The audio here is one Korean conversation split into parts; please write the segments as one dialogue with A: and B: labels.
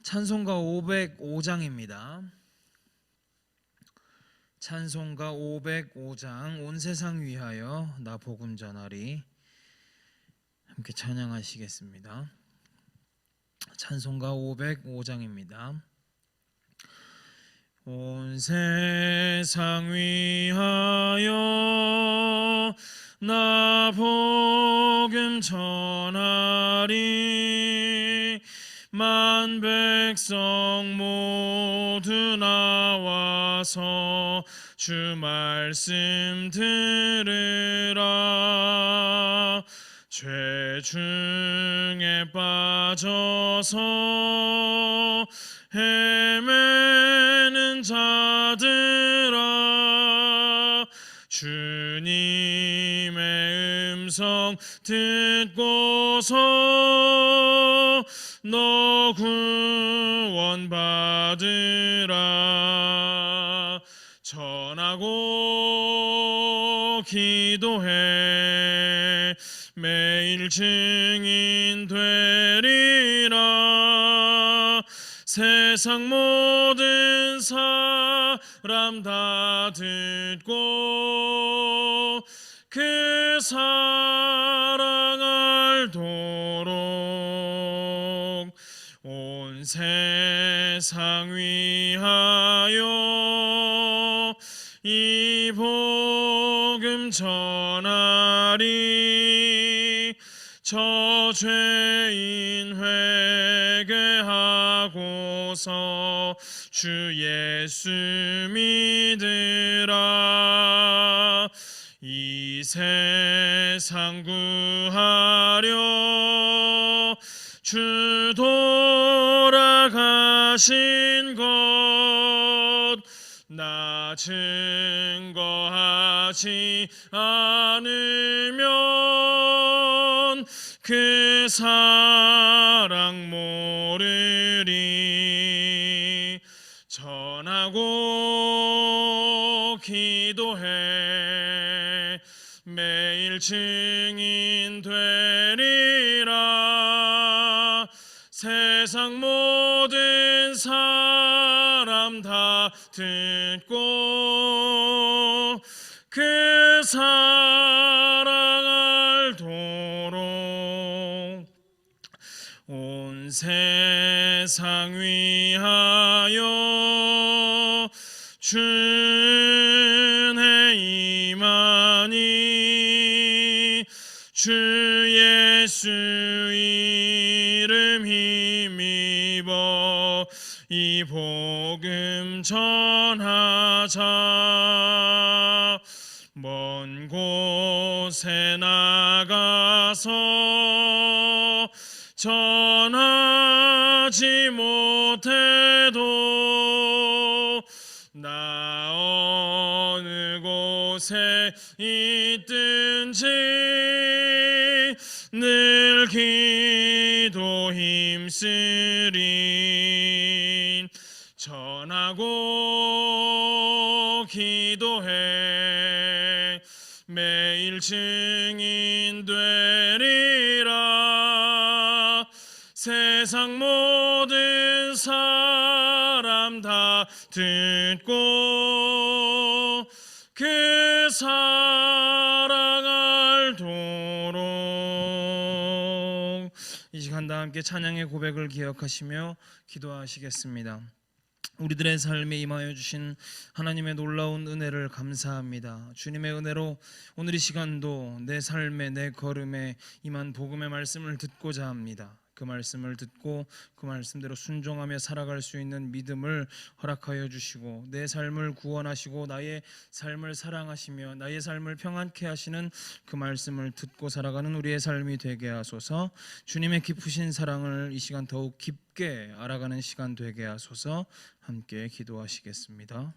A: 찬송가 505장입니다. 찬송가 505장 온 세상 위하여 나 복음 전하리. 함께 찬양하시겠습니다. 찬송가 505장입니다. 온 세상 위하여 나 복음 전하리. 만 백성 모두 나와서 주 말씀 들으라. 죄 중에 빠져서 헤매는 자들아, 주님의 음성 듣고서 너 구원받으라. 전하고 기도해 매일 증인 되리라. 세상 모든 사람 다 듣고 그 사랑 알도록 온 세상 위하여 이 복음 전하리. 저 죄인 회개하고서 주 예수 믿으라. 이 세상 구하려 주 돌아가신 것 나 증거하지 않으면 그 사랑 모르리. 전하고 기도해 매일 증인 되리라. 세상 모든 사람 다 듣고 그 사랑 알도록 온 세상 위하여 주의 임하니. 주 예수 이름 힘입어 이 복음 전하자. 먼 곳에 나가서 전하지 못해도 나 어느 곳에 있든지 늘 기도 힘쓰리. 전하고 기도해 매일 증인 되리라. 세상 모든 사람 다 듣고 그 사랑 알도록. 이 시간 다 함께 찬양의 고백을 기억하시며 기도하시겠습니다. 우리들의 삶에 임하여 주신 하나님의 놀라운 은혜를 감사합니다. 주님의 은혜로 오늘 이 시간도 내 삶에 내 걸음에 임한 복음의 말씀을 듣고자 합니다. 그 말씀을 듣고 그 말씀대로 순종하며 살아갈 수 있는 믿음을 허락하여 주시고 내 삶을 구원하시고 나의 삶을 사랑하시며 나의 삶을 평안케 하시는 그 말씀을 듣고 살아가는 우리의 삶이 되게 하소서. 주님의 깊으신 사랑을 이 시간 더욱 깊게 알아가는 시간 되게 하소서. 함께 기도하시겠습니다.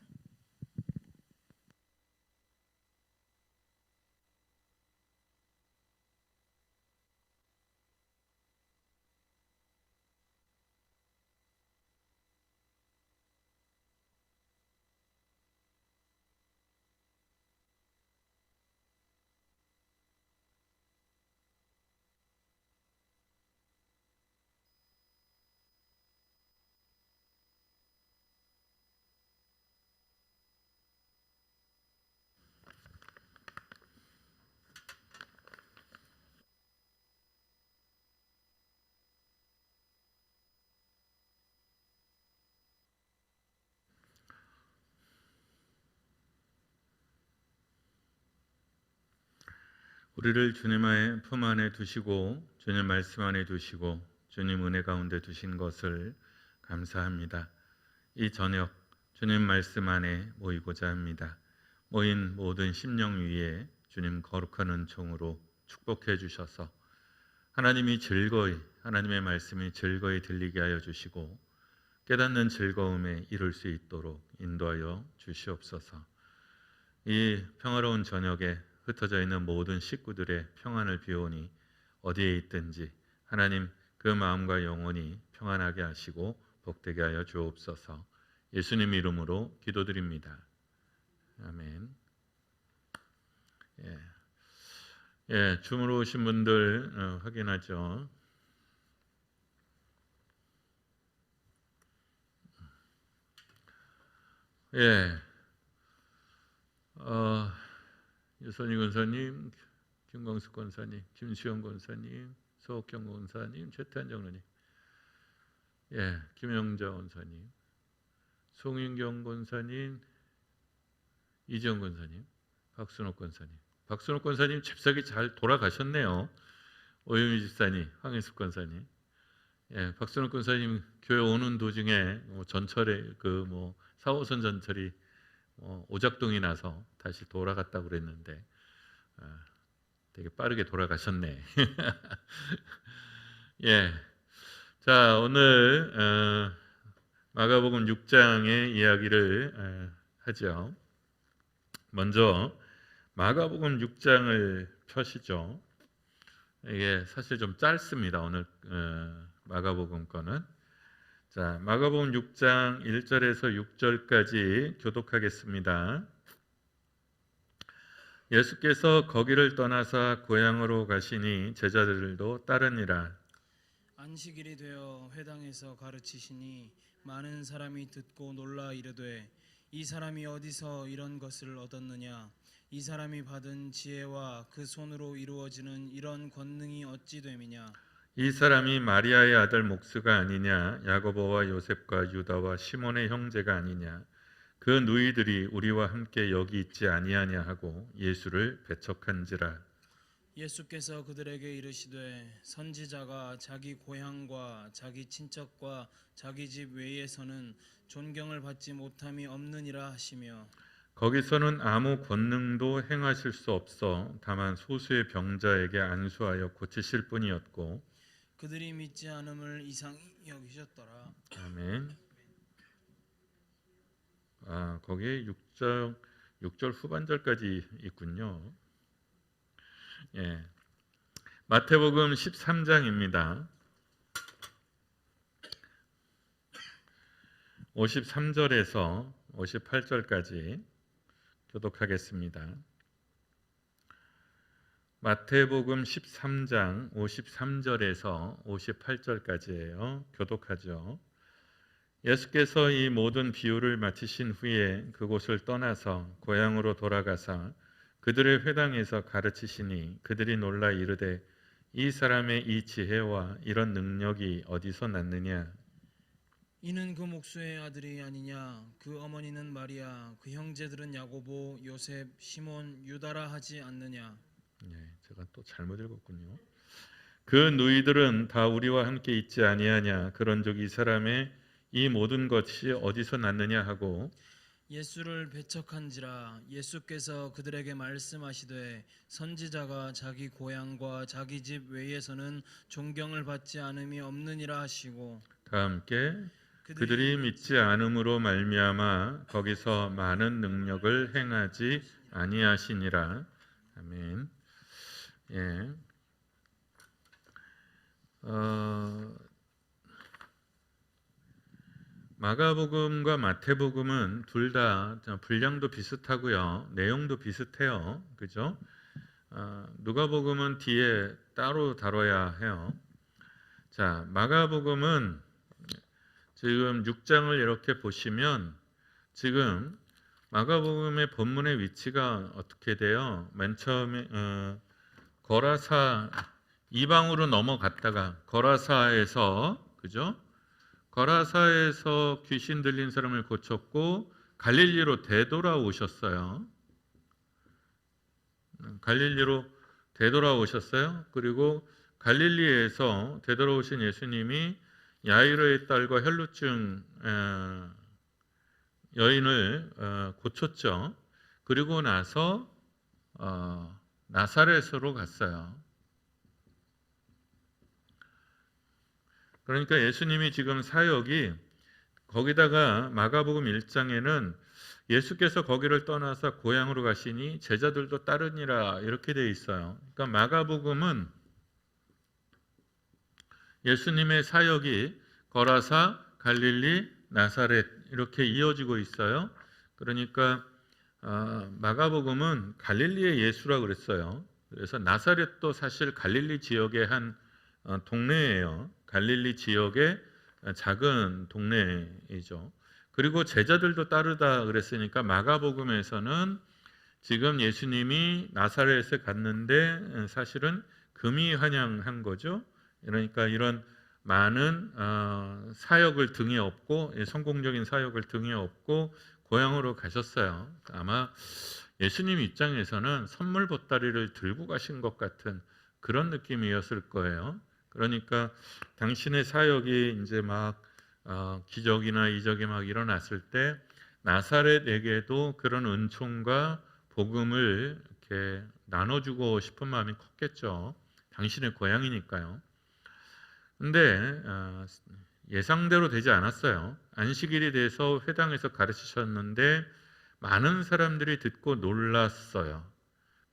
B: 우리를 주님의 품 안에 두시고 주님 말씀 안에 두시고 주님 은혜 가운데 두신 것을 감사합니다. 이 저녁 주님 말씀 안에 모이고자 합니다. 모인 모든 심령 위에 주님 거룩한 은총으로 축복해 주셔서 하나님이 즐거이 하나님의 말씀이 즐거이 들리게 하여 주시고 깨닫는 즐거움에 이룰 수 있도록 인도하여 주시옵소서. 이 평화로운 저녁에 흩어져 있는 모든 식구들의 평안을 비오니 어디에 있든지 하나님 그 마음과 영혼이 평안하게 하시고 복되게 하여 주옵소서. 예수님 이름으로 기도드립니다. 아멘. 줌으로 오신 분들 확인하죠. 유선희 권사님, 김광숙 권사님, 김수영 권사님, 서옥경 권사님, 최태한 장로님, 김영자 권사님, 송윤경 권사님, 이지영 권사님, 박순옥 권사님. 박순옥 권사님 잽싸게 잘 돌아가셨네요. 오영희 집사님, 황혜숙 권사님. 박순옥 권사님 교회 오는 도중에 전철에 4호선 전철이 오작동이 나서 다시 돌아갔다고 그랬는데 되게 빠르게 돌아가셨네. 자, 오늘 마가복음 6장의 이야기를 하죠. 먼저 마가복음 6장을 펴시죠. 이게 사실 좀 짧습니다. 오늘 마가복음 거는. 자, 마가복음 6장 1절에서 6절까지 교독하겠습니다. 예수께서 거기를 떠나사 고향으로 가시니 제자들도 따르니라.
A: 안식일이 되어 회당에서 가르치시니 많은 사람이 듣고 놀라 이르되 이 사람이 어디서 이런 것을 얻었느냐? 이 사람이 받은 지혜와 그 손으로 이루어지는 이런 권능이 어찌 됨이냐?
B: 이 사람이 마리아의 아들 목수가 아니냐? 야고보와 요셉과 유다와 시몬의 형제가 아니냐? 그 누이들이 우리와 함께 여기 있지 아니하냐 하고 예수를 배척한지라.
A: 예수께서 그들에게 이르시되 선지자가 자기 고향과 자기 친척과 자기 집 외에서는 존경을 받지 못함이 없느니라 하시며
B: 거기서는 아무 권능도 행하실 수 없어 다만 소수의 병자에게 안수하여 고치실 뿐이었고
A: 그들이 믿지 않음을 이상히 여기셨더라.
B: 아멘. 거기에 6절 후반절까지 있군요. 마태복음 13장입니다. 53절에서 58절까지 교독하겠습니다. 마태복음 13장 53절에서 58절까지예요. 교독하죠. 예수께서 이 모든 비유를 마치신 후에 그곳을 떠나서 고향으로 돌아가사 그들의 회당에서 가르치시니 그들이 놀라 이르되 이 사람의 이 지혜와 이런 능력이 어디서 났느냐?
A: 이는 그 목수의 아들이 아니냐? 그 어머니는 마리아, 그 형제들은 야고보, 요셉, 시몬, 유다라 하지 않느냐?
B: 제가 또 잘못 읽었군요. 그 누이들은 다 우리와 함께 있지 아니하냐? 그런즉 이 사람의 이 모든 것이 어디서 났느냐 하고
A: 예수를 배척한지라. 예수께서 그들에게 말씀하시되 선지자가 자기 고향과 자기 집 외에서는 존경을 받지 않음이 없느니라 하시고
B: 다 함께 그들이 믿지 않음으로 말미암아 거기서 많은 능력을 행하지 아니하시니라. 아멘. 마가복음과 마태복음은 둘 다 분량도 비슷하고요, 내용도 비슷해요. 그죠? 누가복음은 뒤에 따로 다뤄야 해요. 자, 마가복음은 지금 6장을 이렇게 보시면 지금 마가복음의 본문의 위치가 어떻게 돼요? 맨 처음에 거라사 이방으로 넘어갔다가 거라사에서 그죠? 거라사에서 귀신 들린 사람을 고쳤고 갈릴리로 되돌아오셨어요. 갈릴리로 되돌아오셨어요. 그리고 갈릴리에서 되돌아오신 예수님이 야이로의 딸과 혈루증 여인을 고쳤죠. 그리고 나서 나사렛으로 갔어요. 그러니까 예수님이 지금 사역이 거기다가 마가복음 1장에는 예수께서 거기를 떠나서 고향으로 가시니 제자들도 따르니라 이렇게 돼 있어요. 그러니까 마가복음은 예수님의 사역이 거라사, 갈릴리, 나사렛 이렇게 이어지고 있어요. 그러니까 마가복음은 갈릴리의 예수라고 그랬어요. 그래서 나사렛도 사실 갈릴리 지역의 한 동네예요. 갈릴리 지역의 작은 동네이죠. 그리고 제자들도 따르다 그랬으니까 마가복음에서는 지금 예수님이 나사렛에 갔는데 사실은 금이 환영한 거죠. 그러니까 이런 많은 사역을 등에 업고 성공적인 사역을 등에 업고 고향으로 가셨어요. 아마 예수님 입장에서는 선물 보따리를 들고 가신 것 같은 그런 느낌이었을 거예요. 그러니까 당신의 사역이 이제 막 기적이나 이적이 막 일어났을 때 나사렛에게도 그런 은총과 복음을 이렇게 나눠주고 싶은 마음이 컸겠죠. 당신의 고향이니까요. 근데 예상대로 되지 않았어요. 안식일이 돼서 회당에서 가르치셨는데 많은 사람들이 듣고 놀랐어요.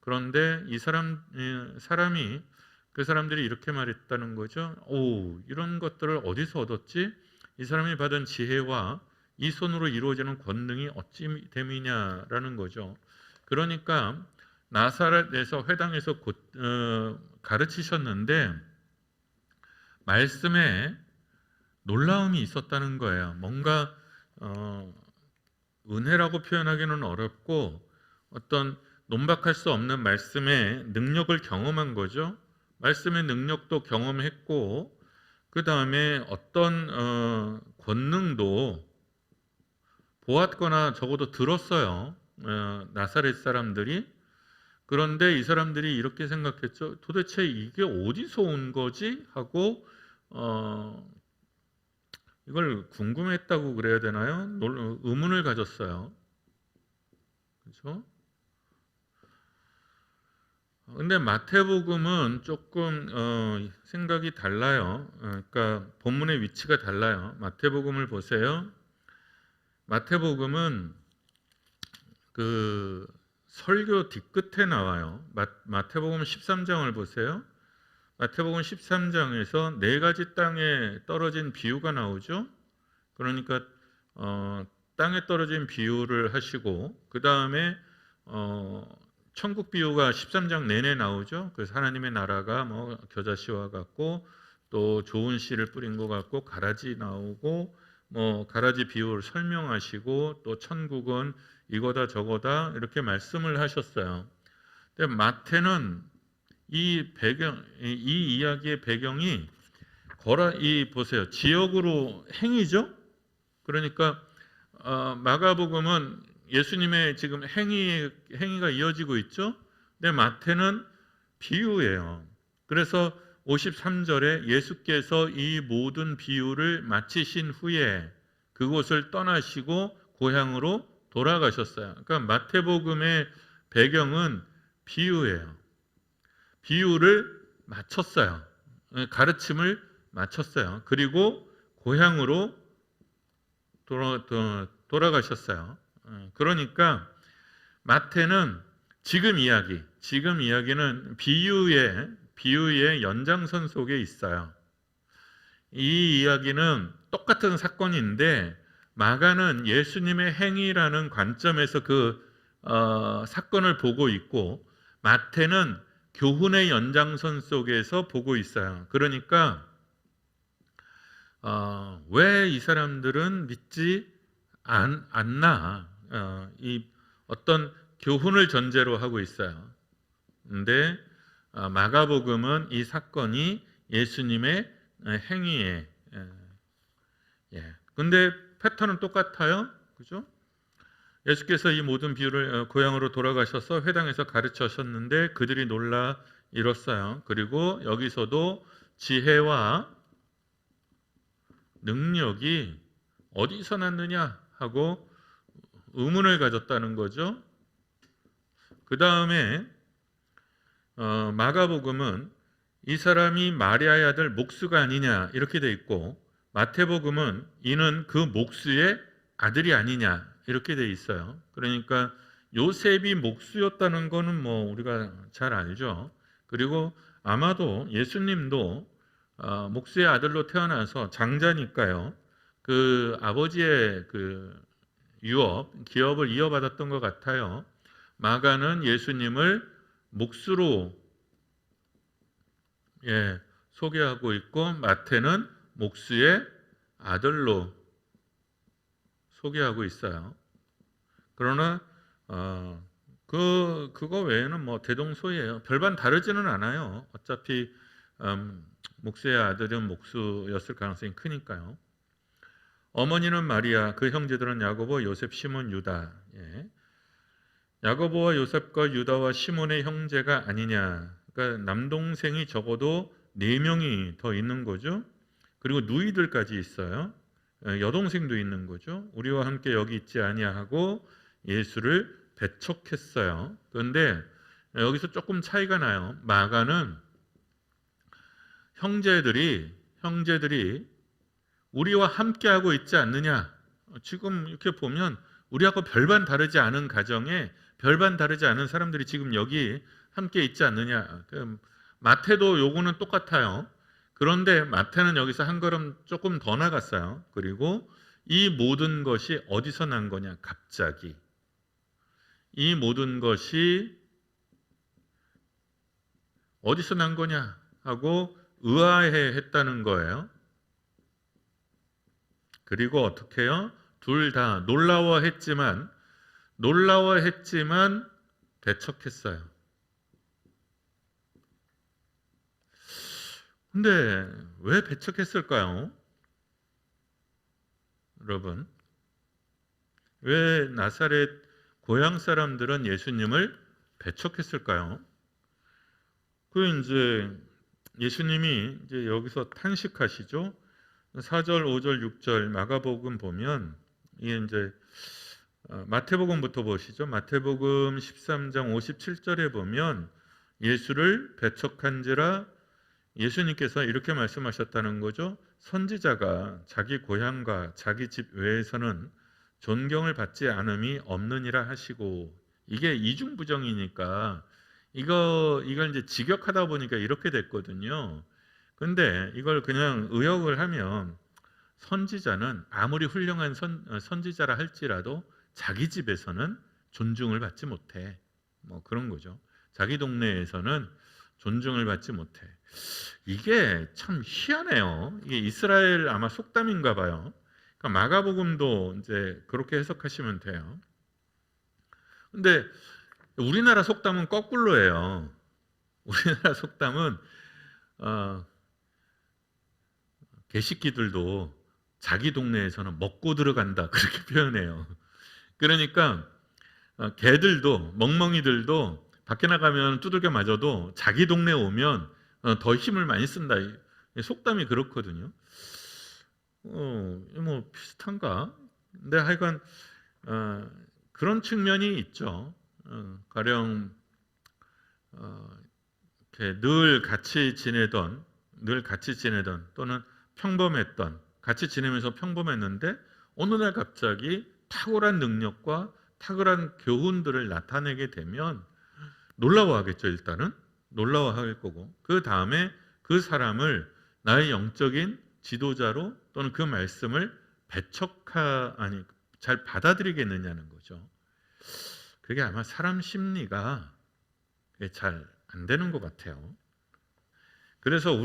B: 그런데 이 사람이 그 사람들이 이렇게 말했다는 거죠. 오, 이런 것들을 어디서 얻었지? 이 사람이 받은 지혜와 이 손으로 이루어지는 권능이 어찌 됨이냐라는 거죠. 그러니까 나사렛에서 회당에서 가르치셨는데 말씀에 놀라움이 있었다는 거예요. 뭔가 은혜라고 표현하기는 어렵고 어떤 논박할 수 없는 말씀의 능력을 경험한 거죠. 말씀의 능력도 경험했고 그 다음에 어떤 권능도 보았거나 적어도 들었어요. 나사렛 사람들이. 그런데 이 사람들이 이렇게 생각했죠. 도대체 이게 어디서 온 거지? 하고 이걸 궁금했다고 그래야 되나요? 의문을 가졌어요. 그렇죠? 근데 마태복음은 조금 생각이 달라요. 그러니까 본문의 위치가 달라요. 마태복음을 보세요. 마태복음은 그 설교 뒤끝에 나와요. 마태복음 13장을 보세요. 마태복음 13장에서 네 가지 땅에 떨어진 비유가 나오죠. 그러니까 땅에 떨어진 비유를 하시고 그 다음에 천국 비유가 13장 내내 나오죠. 그래서 하나님의 나라가 뭐 겨자씨와 같고 또 좋은 씨를 뿌린 것 같고 가라지 나오고 뭐 가라지 비유를 설명하시고 또 천국은 이거다 저거다 이렇게 말씀을 하셨어요. 근데 마태는 이 이야기의 배경이 보세요. 지역으로 행위죠. 그러니까 마가복음은 예수님의 지금 행위가 이어지고 있죠. 근데 마태는 비유예요. 그래서 53절에 예수께서 이 모든 비유를 마치신 후에 그곳을 떠나시고 고향으로 돌아가셨어요. 그러니까 마태복음의 배경은 비유예요. 비유를 마쳤어요. 가르침을 마쳤어요. 그리고 고향으로 돌아가셨어요. 그러니까 마태는 지금 이야기는 비유의 연장선 속에 있어요. 이 이야기는 똑같은 사건인데 마가는 예수님의 행위라는 관점에서 그 사건을 보고 있고 마태는 교훈의 연장선 속에서 보고 있어요. 그러니까 왜 이 사람들은 믿지 않나? 이 어떤 교훈을 전제로 하고 있어요. 근데 마가복음은 이 사건이 예수님의 행위에 근데 패턴은 똑같아요. 그죠? 예수께서 이 모든 비유를 고향으로 돌아가셔서 회당에서 가르치셨는데 그들이 놀라 이뤘어요. 그리고 여기서도 지혜와 능력이 어디서 났느냐 하고 의문을 가졌다는 거죠. 그 다음에 마가복음은 이 사람이 마리아의 아들 목수가 아니냐 이렇게 돼 있고, 마태복음은 이는 그 목수의 아들이 아니냐 이렇게 돼 있어요. 그러니까 요셉이 목수였다는 거는 뭐 우리가 잘 알죠. 그리고 아마도 예수님도 목수의 아들로 태어나서 장자니까요. 그 아버지의 그 기업을 이어받았던 것 같아요. 마가는 예수님을 목수로 소개하고 있고, 마태는 목수의 아들로 소개하고 있어요. 그러나 그거 외에는 뭐 대동소이해요. 별반 다르지는 않아요. 어차피 목수의 아들은 목수였을 가능성이 크니까요. 어머니는 마리아, 그 형제들은 야고보, 요셉, 시몬, 유다. 야고보와 요셉과 유다와 시몬의 형제가 아니냐. 그러니까 남동생이 적어도 4명이 더 있는 거죠. 그리고 누이들까지 있어요. 여동생도 있는 거죠. 우리와 함께 여기 있지 아니하고 예수를 배척했어요. 그런데 여기서 조금 차이가 나요. 마가는 형제들이 우리와 함께하고 있지 않느냐. 지금 이렇게 보면 우리하고 별반 다르지 않은 가정에 별반 다르지 않은 사람들이 지금 여기 함께 있지 않느냐. 마태도 요거는 똑같아요. 그런데 마태는 여기서 한 걸음 조금 더 나갔어요. 그리고 이 모든 것이 어디서 난 거냐? 갑자기. 이 모든 것이 어디서 난 거냐 하고 의아해 했다는 거예요. 그리고 어떻게 해요? 둘 다 놀라워했지만 배척했어요. 근데 왜 배척했을까요? 여러분, 왜 나사렛 고향 사람들은 예수님을 배척했을까요? 이제 예수님이 이제 여기서 탄식하시죠. 4절, 5절, 6절 마가복음 보면 이게 이제 마태복음부터 보시죠. 마태복음 13장 57절에 보면 예수를 배척한지라 예수님께서 이렇게 말씀하셨다는 거죠. 선지자가 자기 고향과 자기 집 외에서는 존경을 받지 않음이 없느니라 하시고, 이게 이중부정이니까 이걸 이제 직역하다 보니까 이렇게 됐거든요. 근데 이걸 그냥 의역을 하면 선지자는 아무리 훌륭한 선지자라 할지라도 자기 집에서는 존중을 받지 못해. 뭐 그런 거죠. 자기 동네에서는 존중을 받지 못해. 이게 참 희한해요. 이게 이스라엘 아마 속담인가 봐요. 그러니까 마가복음도 이제 그렇게 해석하시면 돼요. 근데 우리나라 속담은 거꾸로예요. 우리나라 속담은 개식기들도 자기 동네에서는 먹고 들어간다 그렇게 표현해요. 그러니까 개들도 멍멍이들도 밖에 나가면 두들겨 맞아도 자기 동네 오면 더 힘을 많이 쓴다. 속담이 그렇거든요. 뭐 비슷한가? 근데 하여간 그런 측면이 있죠. 가령 이렇게 늘 같이 지내던 또는 평범했던, 같이 지내면서 평범했는데 어느 날 갑자기 탁월한 능력과 탁월한 교훈들을 나타내게 되면 놀라워하겠죠. 일단은 놀라워할 거고, 그 다음에 그 사람을 나의 영적인 지도자로 또는 그 말씀을 잘 받아들이겠느냐는 거죠. 그게 아마 사람 심리가 잘 안 되는 것 같아요. 그래서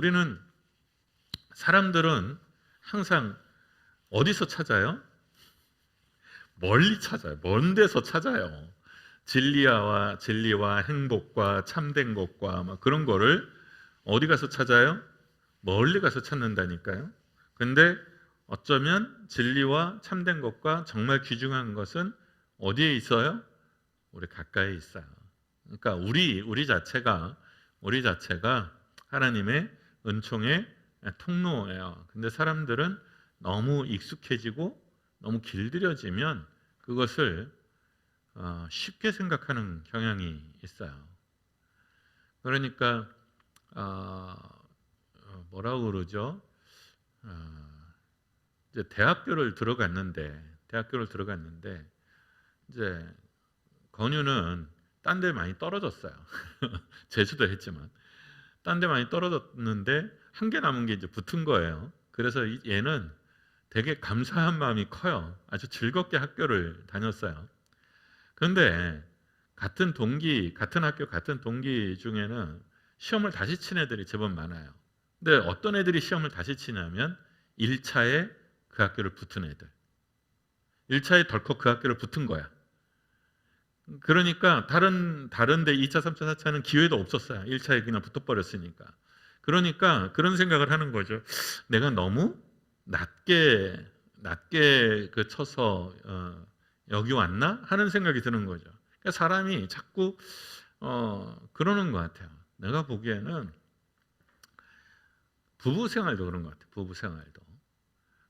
B: 사람들은 항상 어디서 찾아요? 멀리 찾아요. 먼 데서 찾아요. 진리와 행복과 참된 것과 막 그런 거를 어디 가서 찾아요? 멀리 가서 찾는다니까요. 근데 어쩌면 진리와 참된 것과 정말 귀중한 것은 어디에 있어요? 우리 가까이 있어요. 그러니까 우리 자체가 우리 자체가 하나님의 은총의 통로예요. 근데 사람들은 너무 익숙해지고 너무 길들여지면 그것을 쉽게 생각하는 경향이 있어요. 그러니까 뭐라고 그러죠? 이제 대학교를 들어갔는데 이제 건유는 딴 데 많이 떨어졌어요. 재수도 했지만 딴 데 많이 떨어졌는데 한 개 남은 게 이제 붙은 거예요. 그래서 얘는 되게 감사한 마음이 커요. 아주 즐겁게 학교를 다녔어요. 그런데 같은 학교 같은 동기 중에는 시험을 다시 친 애들이 제법 많아요. 근데 어떤 애들이 시험을 다시 치냐면 1차에 그 학교를 붙은 애들. 1차에 덜컥 그 학교를 붙은 거야. 그러니까 다른 데 2차, 3차, 4차는 기회도 없었어요. 1차에 그냥 붙어버렸으니까. 그러니까 그런 생각을 하는 거죠. 내가 너무 낮게 그 쳐서 여기 왔나 하는 생각이 드는 거죠. 그러니까 사람이 자꾸 그러는 것 같아요. 내가 보기에는 부부 생활도 그런 것 같아요. 부부 생활도.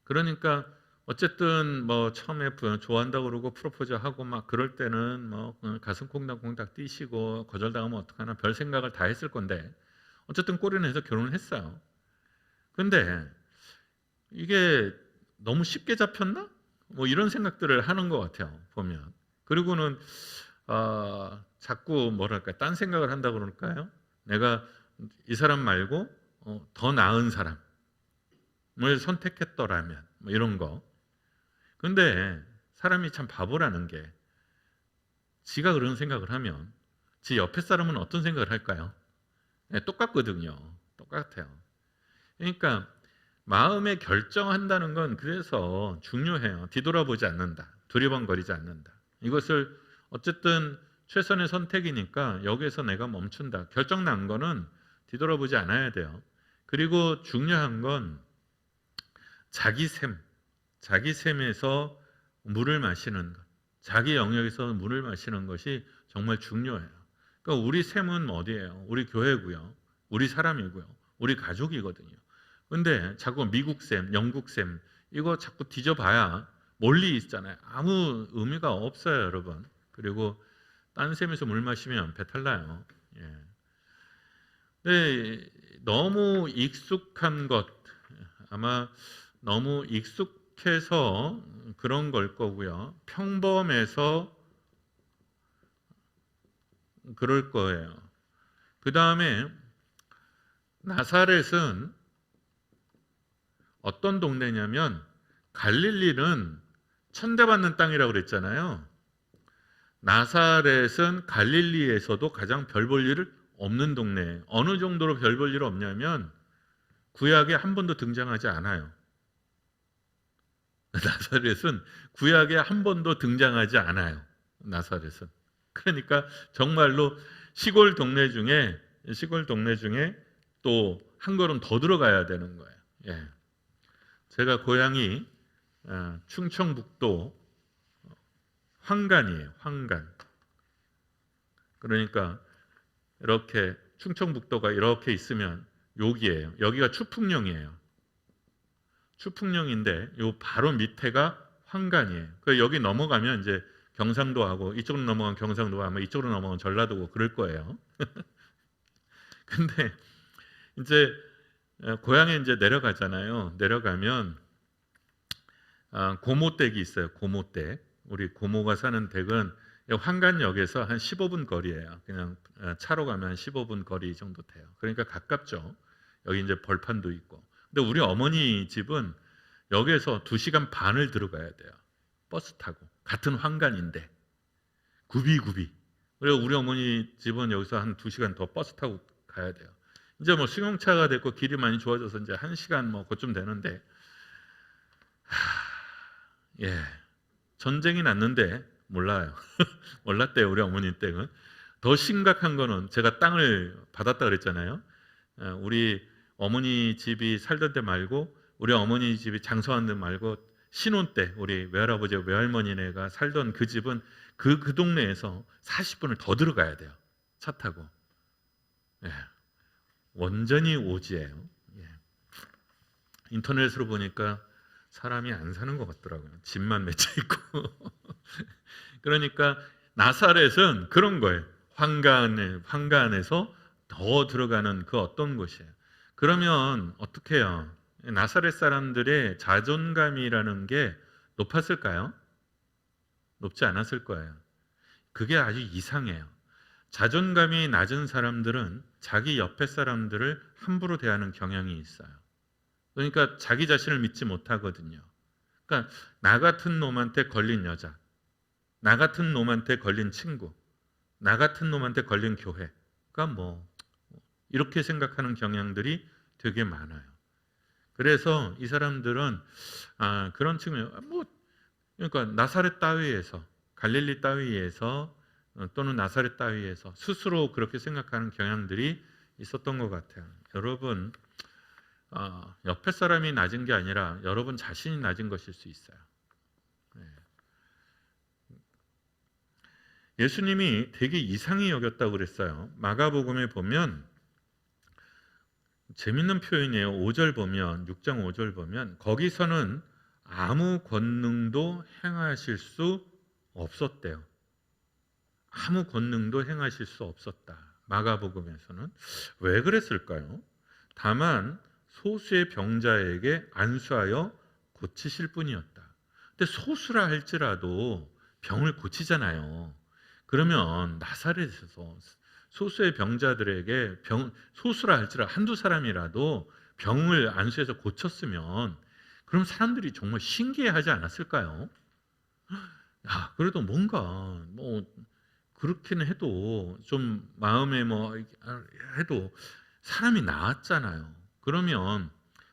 B: 그러니까 어쨌든 뭐 처음에 좋아한다고 그러고 프로포즈하고 막 그럴 때는 뭐 가슴 콩닥콩닥 뛰시고 거절당하면 어떡하나 별 생각을 다 했을 건데 어쨌든 꼬리는 해서 결혼을 했어요. 근데 이게 너무 쉽게 잡혔나? 뭐 이런 생각들을 하는 것 같아요. 보면. 그리고는 자꾸 뭐랄까 딴 생각을 한다 그럴까요? 내가 이 사람 말고 더 나은 사람을 선택했더라면 뭐 이런 거. 근데 사람이 참 바보라는 게 지가 그런 생각을 하면 지 옆에 사람은 어떤 생각을 할까요? 네, 똑같거든요. 똑같아요. 그러니까 마음에 결정한다는 건 그래서 중요해요. 뒤돌아보지 않는다. 두리번거리지 않는다. 이것을 어쨌든 최선의 선택이니까 여기에서 내가 멈춘다. 결정 난 거는 뒤돌아보지 않아야 돼요. 그리고 중요한 건 자기 셈에서 물을 마시는 것, 자기 영역에서 물을 마시는 것이 정말 중요해요. 그러니까 우리 셈은 어디예요? 우리 교회고요, 우리 사람이고요, 우리 가족이거든요. 근데 자꾸 미국 셈, 영국 셈 이거 자꾸 뒤져봐야 멀리 있잖아요. 아무 의미가 없어요, 여러분. 그리고 딴 셈에서 물 마시면 배탈 나요. 예. 근데 너무 익숙한 것, 아마 너무 익숙해서 그런 걸 거고요. 평범해서 그럴 거예요. 그 다음에 나사렛은 어떤 동네냐면 갈릴리는 천대받는 땅이라고 그랬잖아요. 나사렛은 갈릴리에서도 가장 별 볼 일을 없는 동네예요. 어느 정도로 별 볼 일 없냐면 구약에 한 번도 등장하지 않아요. 나사렛은 구약에 한 번도 등장하지 않아요. 나사렛은. 그러니까 정말로 시골 동네 중에 또 한 걸음 더 들어가야 되는 거예요. 예. 제가 고향이 충청북도 황간이에요. 황간. 그러니까 이렇게 충청북도가 이렇게 있으면 여기예요. 여기가 추풍령이에요. 추풍령인데 요 바로 밑에가 황간이에요. 그 여기 넘어가면 이제 경상도하고 이쪽으로 넘어가면 경상도고 아마 이쪽으로 넘어가면 전라도고 그럴 거예요. 근데 이제 고향에 이제 내려가잖아요. 내려가면 고모댁이 있어요. 고모댁. 우리 고모가 사는 댁은 황간역에서 한 15분 거리예요. 그냥 차로 가면 한 15분 거리 정도 돼요. 그러니까 가깝죠. 여기 이제 벌판도 있고. 근데 우리 어머니 집은 여기에서 2시간 반을 들어가야 돼요. 버스 타고. 같은 황간인데. 구비구비. 그리고 우리 어머니 집은 여기서 한 2시간 더 버스 타고 가야 돼요. 이제 뭐 승용차가 됐고 길이 많이 좋아져서 이제 1시간 뭐 그쯤 되는데 예. 전쟁이 났는데 몰라요. 몰랐대요. 우리 어머니 댁은. 더 심각한 거는 제가 땅을 받았다 그랬잖아요. 우리 어머니 집이 살던 데 말고 우리 어머니 집이 장서한 데 말고 신혼 때 우리 외할아버지 외할머니네가 살던 그 집은 그 동네에서 40분을 더 들어가야 돼요. 차 타고. 예. 완전히 오지예요. 예. 인터넷으로 보니까 사람이 안 사는 것 같더라고요. 집만 맺혀 있고. 그러니까 나사렛은 그런 거예요. 황가 안에서 더 들어가는 그 어떤 곳이에요. 그러면 어떻게 해요? 나사렛 사람들의 자존감이라는 게 높았을까요? 높지 않았을 거예요. 그게 아주 이상해요. 자존감이 낮은 사람들은 자기 옆에 사람들을 함부로 대하는 경향이 있어요. 그러니까 자기 자신을 믿지 못하거든요. 그러니까 나 같은 놈한테 걸린 여자, 나 같은 놈한테 걸린 친구, 나 같은 놈한테 걸린 교회가 뭐 이렇게 생각하는 경향들이 되게 많아요. 그래서 이 사람들은 그런 측면, 그러니까 나사렛 따위에서, 갈릴리 따위에서 또는 나사렛 따위에서 스스로 그렇게 생각하는 경향들이 있었던 것 같아요. 여러분, 옆에 사람이 낮은 게 아니라 여러분 자신이 낮은 것일 수 있어요. 네. 예수님이 되게 이상히 여겼다고 그랬어요. 마가복음에 보면 재밌는 표현이에요. 5절 보면 6장 5절 보면 거기서는 아무 권능도 행하실 수 없었대요. 아무 권능도 행하실 수 없었다. 마가복음에서는 왜 그랬을까요? 다만 소수의 병자에게 안수하여 고치실 뿐이었다. 근데 소수라 할지라도 병을 고치잖아요. 그러면 나사렛에서 소수의 병자들에게 소수라 할지라도 한두 사람이라도 병을 안수해서 고쳤으면 그럼 사람들이 정말 신기해하지 않았을까요? 그래도 뭔가 그렇게는 해도 좀 마음에 해도 사람이 나았잖아요. 그러면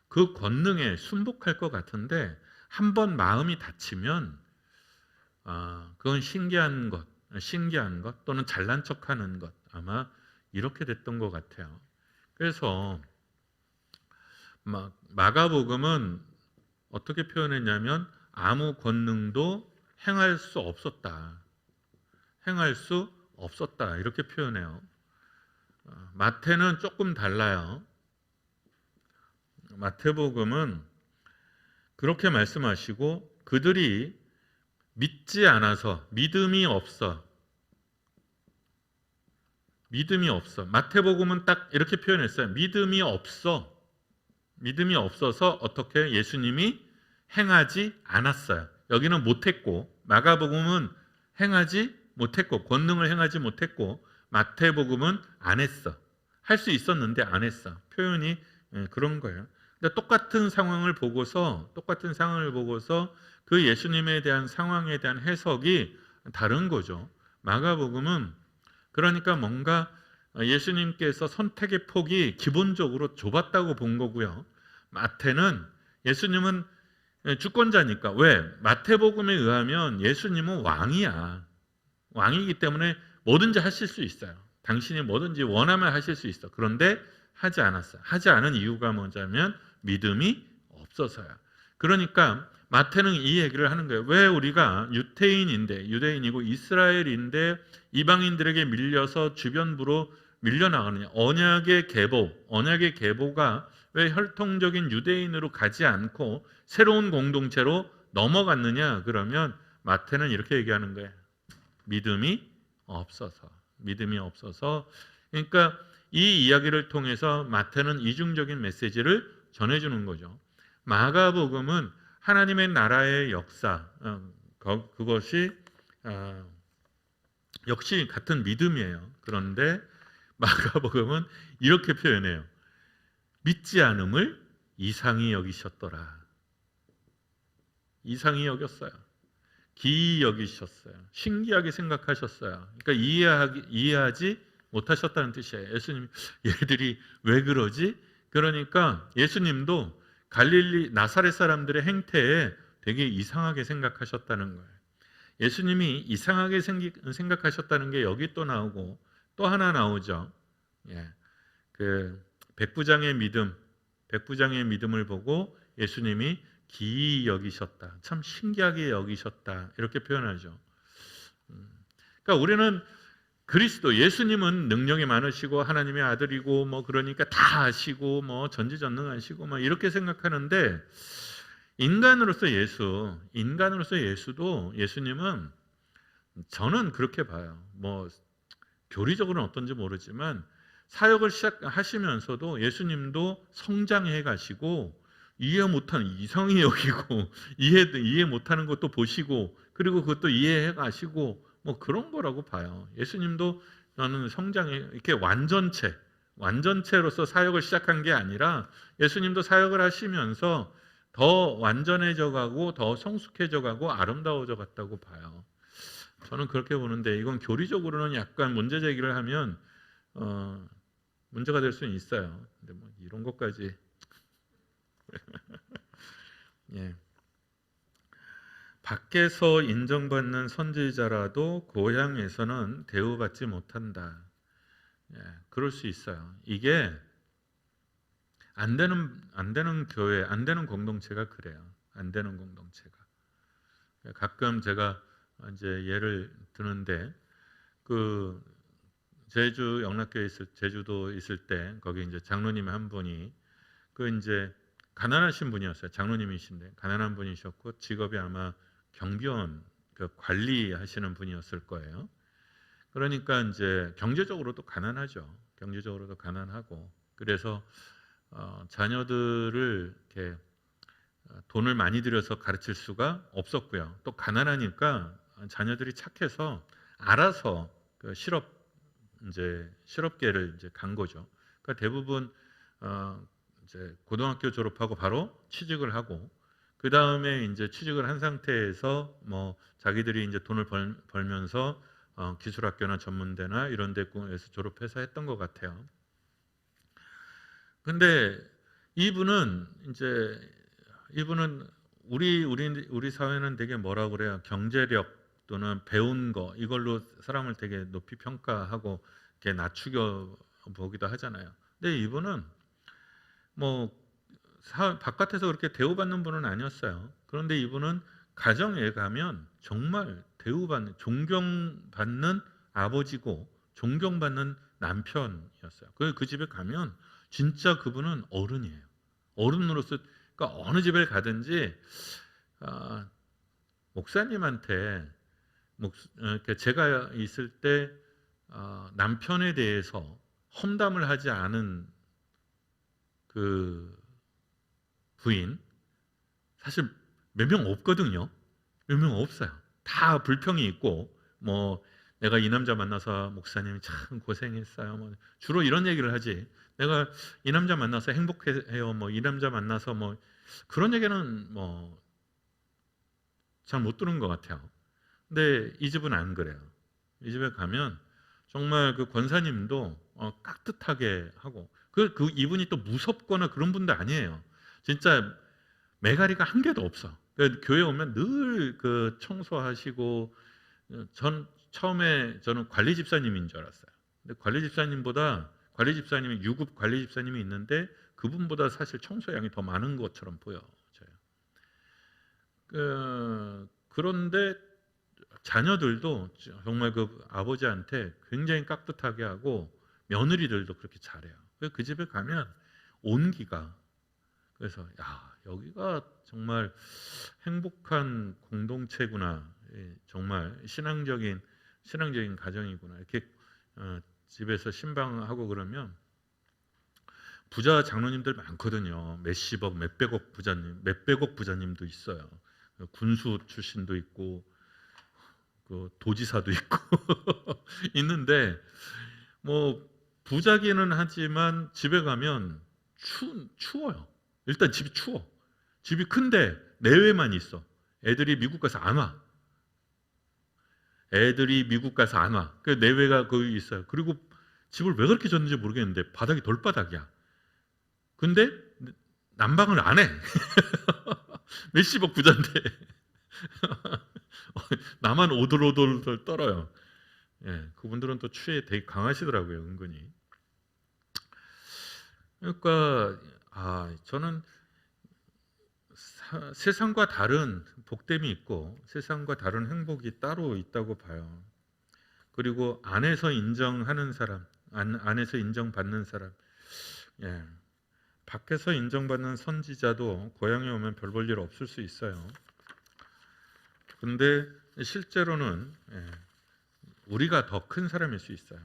B: 그 권능에 순복할 것 같은데 한번 마음이 다치면 그건 신기한 것 또는 잘난 척하는 것 아마 이렇게 됐던 것 같아요. 그래서 마가복음은 어떻게 표현했냐면 아무 권능도 행할 수 없었다. 행할 수 없었다. 이렇게 표현해요. 마태는 조금 달라요. 마태복음은 그렇게 말씀하시고 그들이 믿지 않아서 믿음이 없어. 마태복음은 딱 이렇게 표현했어요. 믿음이 없어서 어떻게 예수님이 행하지 않았어요. 여기는 못했고 마가복음은 행하지 못했고 권능을 행하지 못했고 마태복음은 안 했어. 할 수 있었는데 안 했어. 표현이 그런 거예요. 근데 똑같은 상황을 보고서 그 예수님에 대한 상황에 대한 해석이 다른 거죠. 마가복음은 그러니까 뭔가 예수님께서 선택의 폭이 기본적으로 좁았다고 본 거고요. 마태는 예수님은 주권자니까. 왜? 마태복음에 의하면 예수님은 왕이기 때문에 뭐든지 하실 수 있어요. 당신이 뭐든지 원하면 하실 수 있어. 그런데 하지 않았어요. 하지 않은 이유가 뭐냐면 믿음이 없어서야. 그러니까 마태는 이 얘기를 하는 거예요. 왜 우리가 유대인이고 이스라엘인데 이방인들에게 밀려서 주변부로 밀려나가느냐. 언약의 계보가 왜 혈통적인 유대인으로 가지 않고 새로운 공동체로 넘어갔느냐. 그러면 마태는 이렇게 얘기하는 거예요. 믿음이 없어서. 그러니까 이 이야기를 통해서 마태는 이중적인 메시지를 전해주는 거죠. 마가복음은 하나님의 나라의 역사, 그것이 역시 같은 믿음이에요. 그런데 마가복음은 이렇게 표현해요. 믿지 않음을 이상히 여기셨더라. 이상히 여겼어요. 기이 여기셨어요. 신기하게 생각하셨어요. 그러니까 이해하지 못하셨다는 뜻이에요. 예수님, 얘들이 왜 그러지? 그러니까 예수님도 갈릴리 나사렛 사람들의 행태에 되게 이상하게 생각하셨다는 거예요. 예수님이 이상하게 생각하셨다는 게 여기 또 나오고 또 하나 나오죠. 그 백부장의 믿음을 보고 예수님이 기이 여기셨다. 참 신기하게 여기셨다. 이렇게 표현하죠. 그러니까 우리는 그리스도 예수님은 능력이 많으시고 하나님의 아들이고 뭐 그러니까 다 아시고 뭐 전지전능하시고 막 이렇게 생각하는데 인간으로서 예수도 예수님은 저는 그렇게 봐요. 뭐 교리적으로는 어떤지 모르지만 사역을 시작하시면서도 예수님도 성장해 가시고 이해 못하는 이상히 여기고 이해 못하는 것도 보시고 그리고 그것도 이해해 가시고 뭐 그런 거라고 봐요. 예수님도 저는 성장해 이렇게 완전체로서 사역을 시작한 게 아니라 예수님도 사역을 하시면서 더 완전해져 가고 더 성숙해져 가고 아름다워져 갔다고 봐요. 저는 그렇게 보는데 이건 교리적으로는 약간 문제 제기를 하면 문제가 될 수는 있어요. 근데 뭐 이런 것까지 예. 밖에서 인정받는 선지자라도 고향에서는 대우받지 못한다. 예, 그럴 수 있어요. 이게 안 되는 교회, 안 되는 공동체가 그래요. 안 되는 공동체가. 가끔 제가 이제 예를 드는데 그 제주 영락교회 제주도 있을 때 거기 이제 장로님 한 분이 그 이제 가난하신 분이었어요. 장로님이신데 가난한 분이셨고 직업이 아마 경비원 그 관리하시는 분이었을 거예요. 그러니까 이제 경제적으로도 가난하죠. 경제적으로도 가난하고 그래서 자녀들을 이렇게 돈을 많이 들여서 가르칠 수가 없었고요. 또 가난하니까 자녀들이 착해서 알아서 그 실업계를 이제 간 거죠. 그러니까 대부분 이제 고등학교 졸업하고 바로 취직을 하고 그 다음에 이제 취직을 한 상태에서 뭐 자기들이 이제 돈을 벌면서 기술학교나 전문대나 이런 데에서 졸업해서 했던 것 같아요. 근데 이분은 우리 사회는 되게 뭐라 그래요? 경제력 또는 배운 거 이걸로 사람을 되게 높이 평가하고 이렇게 낮추겨 보기도 하잖아요. 근데 이분은 뭐 바깥에서 그렇게 대우받는 분은 아니었어요. 그런데 이분은 가정에 가면 정말 존경받는 아버지고 존경받는 남편이었어요. 그 집에 가면 진짜 그분은 어른이에요. 어른으로서 그러니까 어느 집에 가든지 목사님한테 제가 있을 때 남편에 대해서 험담을 하지 않은 그 부인 사실 몇 명 없거든요. 몇 명 없어요. 다 불평이 있고 뭐 내가 이 남자 만나서 목사님이 참 고생했어요. 뭐 주로 이런 얘기를 하지. 내가 이 남자 만나서 행복해요. 뭐 이 남자 만나서 뭐 그런 얘기는 뭐 잘 못 들은 것 같아요. 근데 이 집은 안 그래요. 이 집에 가면 정말 그 권사님도 깍듯하게 하고 이분이 또 무섭거나 그런 분도 아니에요. 진짜 매가리가 한 개도 없어. 교회 오면 늘 그 청소하시고 처음에 저는 관리 집사님인 줄 알았어요. 근데 관리 집사님이 유급 관리 집사님이 있는데 그분보다 사실 청소량이 더 많은 것처럼 보여져요. 그런데 자녀들도 정말 그 아버지한테 굉장히 깍듯하게 하고 며느리들도 그렇게 잘해요. 그 집에 가면 온기가 그래서 야 여기가 정말 행복한 공동체구나. 정말 신앙적인 가정이구나. 이렇게 집에서 신방하고 그러면 부자 장로님들 많거든요. 몇십억, 몇백억 부자님도 있어요. 군수 출신도 있고 그 도지사도 있고 있는데 뭐 부자기는 하지만 집에 가면 추워요. 일단 집이 추워. 집이 큰데 내외만 있어. 애들이 미국 가서 안 와. 그 내외가 거기 있어요. 그리고 집을 왜 그렇게 졌는지 모르겠는데 바닥이 돌바닥이야. 근데 난방을 안 해. 몇십억 부자인데 나만 오돌오돌 떨어요. 예, 그분들은 또 추위에 되게 강하시더라고요, 은근히. 그러니까 저는 세상과 다른 복됨이 있고 세상과 다른 행복이 따로 있다고 봐요. 그리고 안에서 인정하는 사람, 안에서 인정받는 사람. 예. 밖에서 인정받는 선지자도 고향에 오면 별 볼 일 없을 수 있어요. 근데 실제로는 우리가 더 큰 사람일 수 있어요.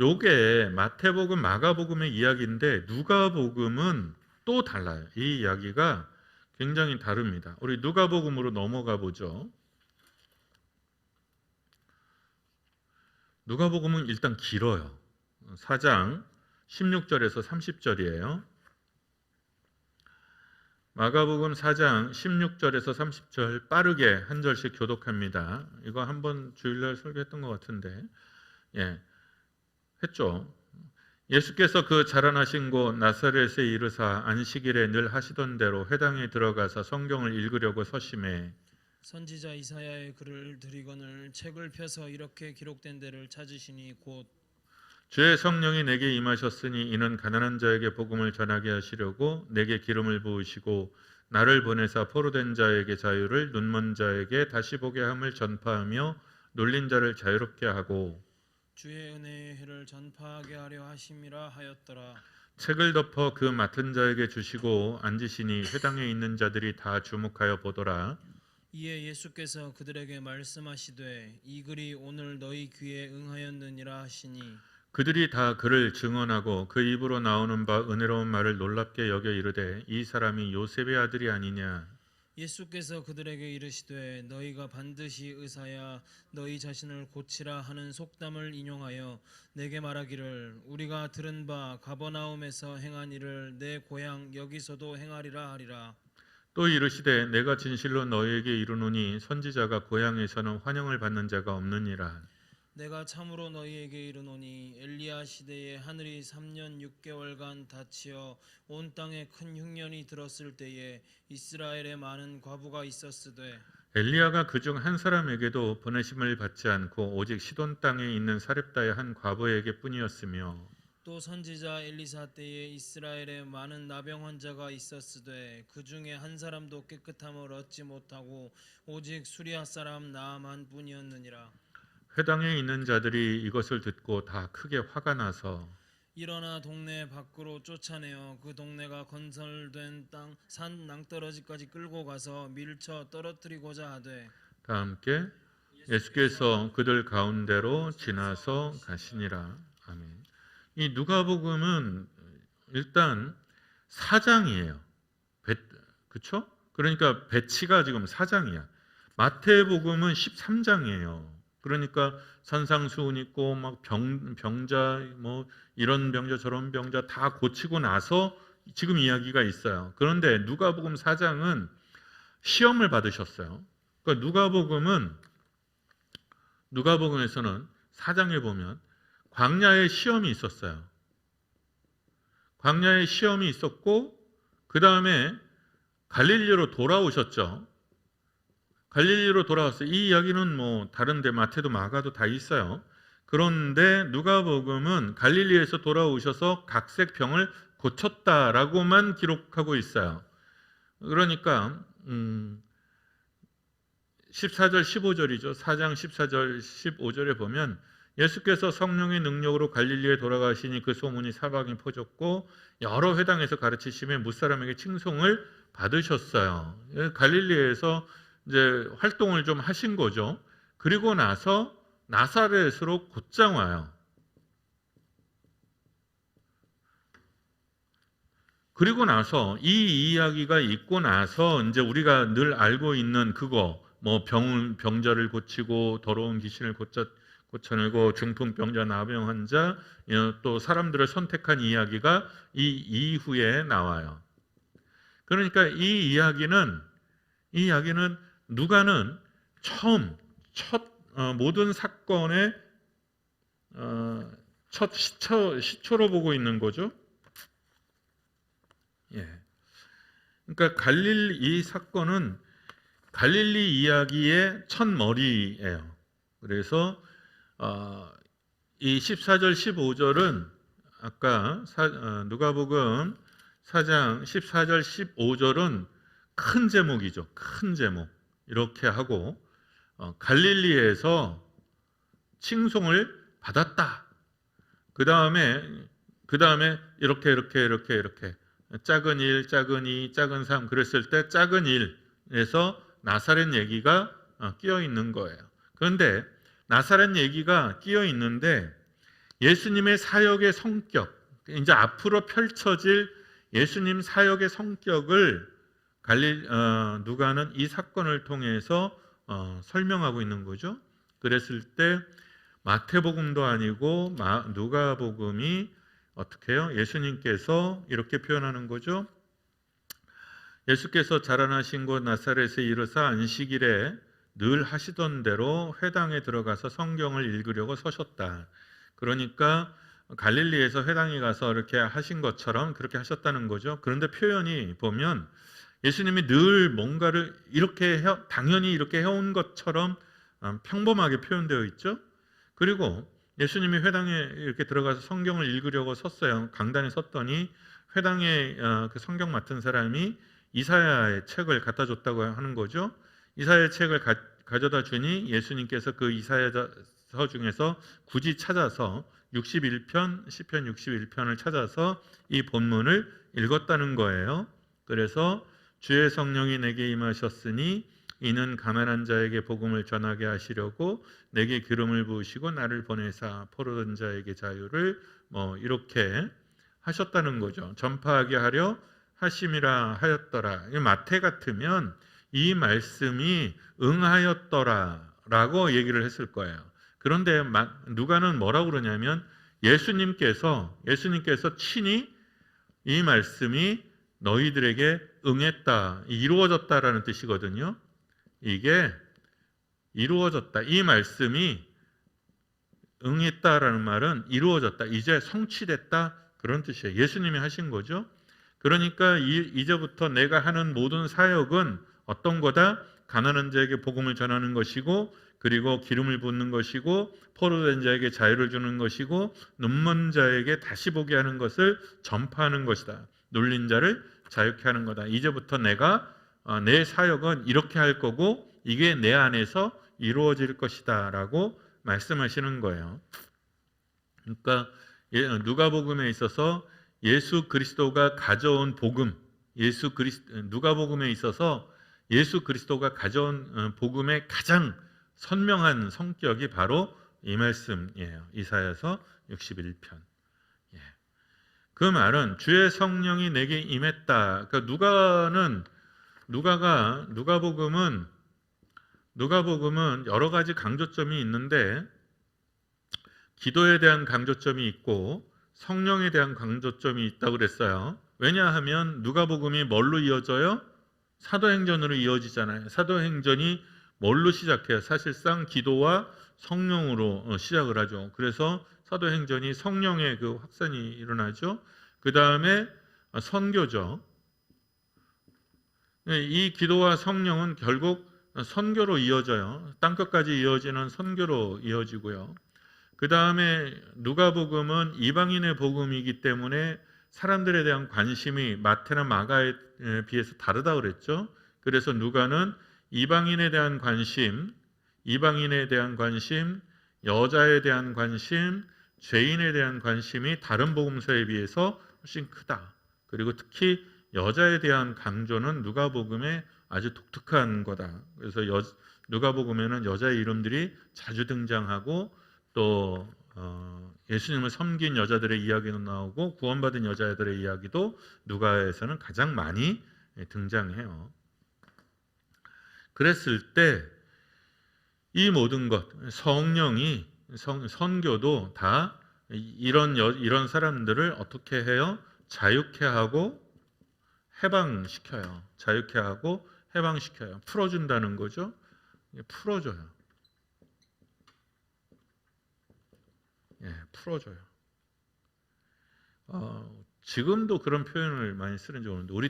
B: 요게 마태복음, 마가복음의 이야기인데 누가복음은 또 달라요. 이 이야기가 굉장히 다릅니다. 우리 누가복음으로 넘어가 보죠. 누가복음은 일단 길어요. 4장 16절에서 30절이에요. 마가복음 4장 16절에서 30절 빠르게 한 절씩 교독합니다. 이거 한번 주일날 설교했던 것 같은데, 했죠. 예수께서 그 자라나신 곳 나사렛에 이르사 안식일에 늘 하시던 대로 회당에 들어가서 성경을 읽으려고 서심해
A: 선지자 이사야의 글을 들이거늘 책을 펴서 이렇게 기록된 데를 찾으시니 곧
B: 주의 성령이 내게 임하셨으니 이는 가난한 자에게 복음을 전하게 하시려고 내게 기름을 부으시고 나를 보내사 포로된 자에게 자유를 눈먼 자에게 다시 보게 함을 전파하며 놀린 자를 자유롭게 하고
A: 주의 은혜의 해를 전파하게 하려 하심이라 하였더라.
B: 책을 덮어 그 맡은 자에게 주시고 앉으시니 회당에 있는 자들이 다 주목하여 보더라.
A: 이에 예수께서 그들에게 말씀하시되 이 글이 오늘 너희 귀에 응하였느니라 하시니
B: 그들이 다 그를 증언하고 그 입으로 나오는 바 은혜로운 말을 놀랍게 여겨 이르되 이 사람이 요셉의 아들이 아니냐.
A: 예수께서 그들에게 이르시되 너희가 반드시 의사야 너희 자신을 고치라 하는 속담을 인용하여 내게 말하기를 우리가 들은 바 가버나움에서 행한 일을 내 고향 여기서도 행하리라 하리라.
B: 또 이르시되 내가 진실로 너희에게 이르노니 선지자가 고향에서는 환영을 받는 자가 없느니라.
A: 내가 참으로 너희에게 이르노니 엘리야 시대에 하늘이 3년 6개월간 닫히어 온 땅에 큰 흉년이 들었을 때에 이스라엘에 많은 과부가 있었으되
B: 엘리야가 그중 한 사람에게도 보내심을 받지 않고 오직 시돈 땅에 있는 사렙다의 한 과부에게 뿐이었으며
A: 또 선지자 엘리사 때에 이스라엘에 많은 나병 환자가 있었으되 그 중에 한 사람도 깨끗함을 얻지 못하고 오직 수리아 사람 나아만 뿐이었느니라.
B: 회당에 있는 자들이 이것을 듣고 다 크게 화가 나서
A: 일어나 동네 밖으로 쫓아내어 그 동네가 건설된 땅 산 낭떠러지까지 끌고 가서 밀쳐 떨어뜨리고자 하되
B: 다 함께 예수께서 그들 가운데로 지나서 가시니라. 아멘. 이 누가복음은 일단 4장이에요. 그렇죠? 그러니까 배치가 지금 4장이야. 마태복음은 13장이에요. 그러니까 산상수훈 있고 막 병자 뭐 이런 병자 저런 병자 다 고치고 나서 지금 이야기가 있어요. 그런데 누가복음 4장은 시험을 받으셨어요. 그러니까 누가복음에서는 4장에 보면 광야에 시험이 있었어요. 광야에 시험이 있었고 그 다음에 갈릴리로 돌아오셨죠. 갈릴리로 돌아왔어요. 이 이야기는 뭐 다른데 마태도 마가도 다 있어요. 그런데 누가복음은 갈릴리에서 돌아오셔서 각색 병을 고쳤다라고만 기록하고 있어요. 그러니까 14절 15절이죠. 4장 14절 15절에 보면 예수께서 성령의 능력으로 갈릴리에 돌아가시니 그 소문이 사방에 퍼졌고 여러 회당에서 가르치심에 무사람에게 칭송을 받으셨어요. 갈릴리에서 이제 활동을 좀 하신 거죠. 그리고 나서 나사렛으로 곧장 와요. 그리고 나서 이 이야기가 있고 나서 이제 우리가 늘 알고 있는 그거 뭐 병자를 고치고 더러운 귀신을 고쳐내고 중풍병자 나병 환자 또 사람들을 선택한 이야기가 이 이후에 나와요. 그러니까 이 이야기는 누가는 모든 사건의 첫 시초로 보고 있는 거죠. 그러니까 이 사건은 갈릴리 이야기의 첫 머리예요. 그래서 이 14절 15절은 아까 누가복음 4장 14절 15절은 큰 제목이죠. 큰 제목 이렇게 하고 갈릴리에서 칭송을 받았다. 그 다음에 이렇게 작은 일, 작은 이, 작은 삶 그랬을 때 작은 일에서 나사렛 얘기가 끼어 있는 거예요. 그런데 나사렛 얘기가 끼어 있는데 예수님의 사역의 성격, 이제 앞으로 펼쳐질 예수님 사역의 성격을 누가는 이 사건을 통해서 설명하고 있는 거죠. 그랬을 때 마태복음도 아니고 누가복음이 어떻게 해요? 예수님께서 이렇게 표현하는 거죠. 예수께서 자라나신 곳 나사렛에 이르사 안식일에 늘 하시던 대로 회당에 들어가서 성경을 읽으려고 서셨다. 그러니까 갈릴리에서 회당에 가서 이렇게 하신 것처럼 그렇게 하셨다는 거죠. 그런데 표현이 보면 예수님이 늘 뭔가를 당연히 이렇게 해온 것처럼 평범하게 표현되어 있죠. 그리고 예수님이 회당에 이렇게 들어가서 성경을 읽으려고 섰어요. 강단에 섰더니 회당에 그 성경 맡은 사람이 이사야의 책을 갖다 줬다고 하는 거죠. 이사야의 책을 가져다 주니 예수님께서 그 이사야서 중에서 굳이 찾아서 61편, 시편 61편을 찾아서 이 본문을 읽었다는 거예요. 그래서 주의 성령이 내게 임하셨으니 이는 가난한 자에게 복음을 전하게 하시려고 내게 기름을 부으시고 나를 보내사 포로된 자에게 자유를 이렇게 하셨다는 거죠. 전파하게 하려 하심이라 하였더라. 마태 같으면 이 말씀이 응하였더라라고 얘기를 했을 거예요. 그런데 누가는 뭐라고 그러냐면 예수님께서 친히 이 말씀이 너희들에게 응했다, 이루어졌다라는 뜻이거든요. 이게 이루어졌다. 이 말씀이 응했다라는 말은 이루어졌다, 이제 성취됐다 그런 뜻이에요. 예수님이 하신 거죠. 그러니까 이제부터 내가 하는 모든 사역은 어떤 거다? 가난한 자에게 복음을 전하는 것이고, 그리고 기름을 붓는 것이고, 포로된 자에게 자유를 주는 것이고, 눈먼 자에게 다시 보게 하는 것을 전파하는 것이다. 눌린 자를 자유케 하는 거다. 이제부터 내 사역은 이렇게 할 거고 이게 내 안에서 이루어질 것이다 라고 말씀하시는 거예요. 그러니까 누가복음에 있어서 예수 그리스도가 가져온 복음, 누가복음에 있어서 예수 그리스도가 가져온 복음의 가장 선명한 성격이 바로 이 말씀이에요. 이사야서 61편. 그 말은 주의 성령이 내게 임했다. 그러니까 누가복음은 여러 가지 강조점이 있는데 기도에 대한 강조점이 있고 성령에 대한 강조점이 있다고 그랬어요. 왜냐하면 누가복음이 뭘로 이어져요? 사도행전으로 이어지잖아요. 사도행전이 뭘로 시작해요? 사실상 기도와 성령으로 시작을 하죠. 그래서 사도행전이 성령의 그 확산이 일어나죠. 그 다음에 선교죠. 이 기도와 성령은 결국 선교로 이어져요. 땅끝까지 이어지는 선교로 이어지고요. 그 다음에 누가복음은 이방인의 복음이기 때문에 사람들에 대한 관심이 마태나 마가에 비해서 다르다고 그랬죠. 그래서 누가는 이방인에 대한 관심, 여자에 대한 관심, 죄인에 대한 관심이 다른 복음서에 비해서 훨씬 크다. 그리고 특히 여자에 대한 강조는 누가복음의 아주 독특한 거다. 그래서 누가복음에는 여자의 이름들이 자주 등장하고 또 예수님을 섬긴 여자들의 이야기도 나오고 구원받은 여자들의 이야기도 누가에서는 가장 많이 등장해요. 그랬을 때 이 모든 것, 성령이 선교도 다 이런 사람들을 어떻게 해요? 자유케 하고 해방시켜요. 풀어준다는 거죠. 풀어줘요. 풀어줘요. 지금도 그런 표현을 많이 쓰는지 모르는데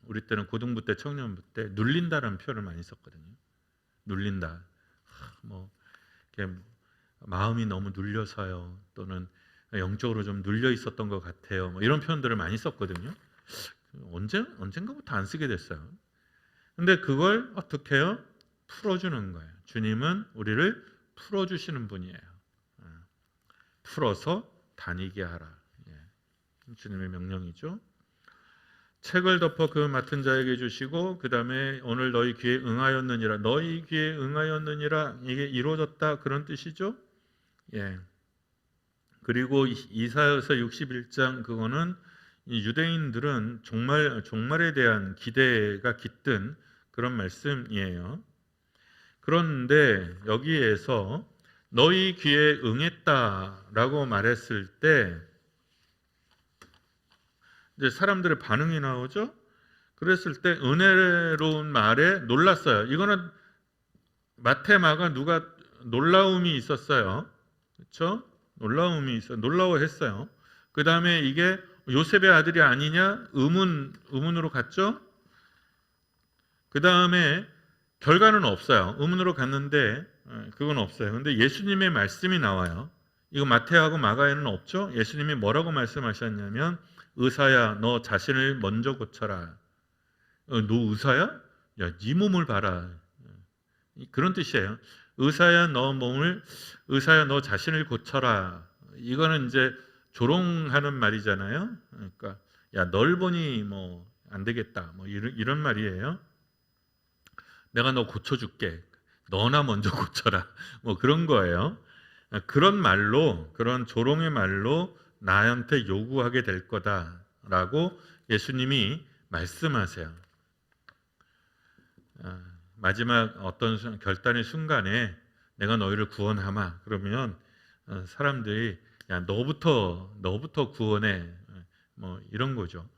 B: 우리 때는 고등부 때, 청년부 때 눌린다라는 표현을 많이 썼거든요. 눌린다. 마음이 너무 눌려서요. 또는 영적으로 좀 눌려 있었던 것 같아요. 이런 표현들을 많이 썼거든요. 언젠가부터 안 쓰게 됐어요. 근데 그걸 어떻게 해요? 풀어주는 거예요. 주님은 우리를 풀어주시는 분이에요. 풀어서 다니게 하라. 주님의 명령이죠. 책을 덮어 그 맡은 자에게 주시고 그 다음에 오늘 너희 귀에 응하였느니라. 너희 귀에 응하였느니라. 이게 이루어졌다 그런 뜻이죠. 그리고 이사야서 61장 그거는 이 유대인들은 종말에 대한 기대가 깃든 그런 말씀이에요. 그런데 여기에서 너희 귀에 응했다라고 말했을 때 이제 사람들의 반응이 나오죠. 그랬을 때 은혜로운 말에 놀랐어요. 이거는 마태, 마가 누가 놀라움이 있었어요. 그렇죠? 놀라워했어요. 그 다음에 이게 요셉의 아들이 아니냐 의문으로 갔죠. 그 다음에 결과는 없어요. 의문으로 갔는데 그건 없어요. 근데 예수님의 말씀이 나와요. 이거 마태하고 마가에는 없죠. 예수님이 뭐라고 말씀하셨냐면 의사야 너 자신을 먼저 고쳐라. 너 의사야? 야, 네 몸을 봐라. 그런 뜻이에요. 의사야 너 자신을 고쳐라. 이거는 이제 조롱하는 말이잖아요. 그러니까 야, 널 보니 뭐 안 되겠다. 뭐 이런 말이에요. 내가 너 고쳐줄게. 너나 먼저 고쳐라. 뭐 그런 거예요. 그런 말로, 그런 조롱의 말로 나한테 요구하게 될 거다라고 예수님이 말씀하세요. 마지막 어떤 결단의 순간에 내가 너희를 구원하마. 그러면 사람들이 야 너부터 구원해. 뭐 이런 거죠.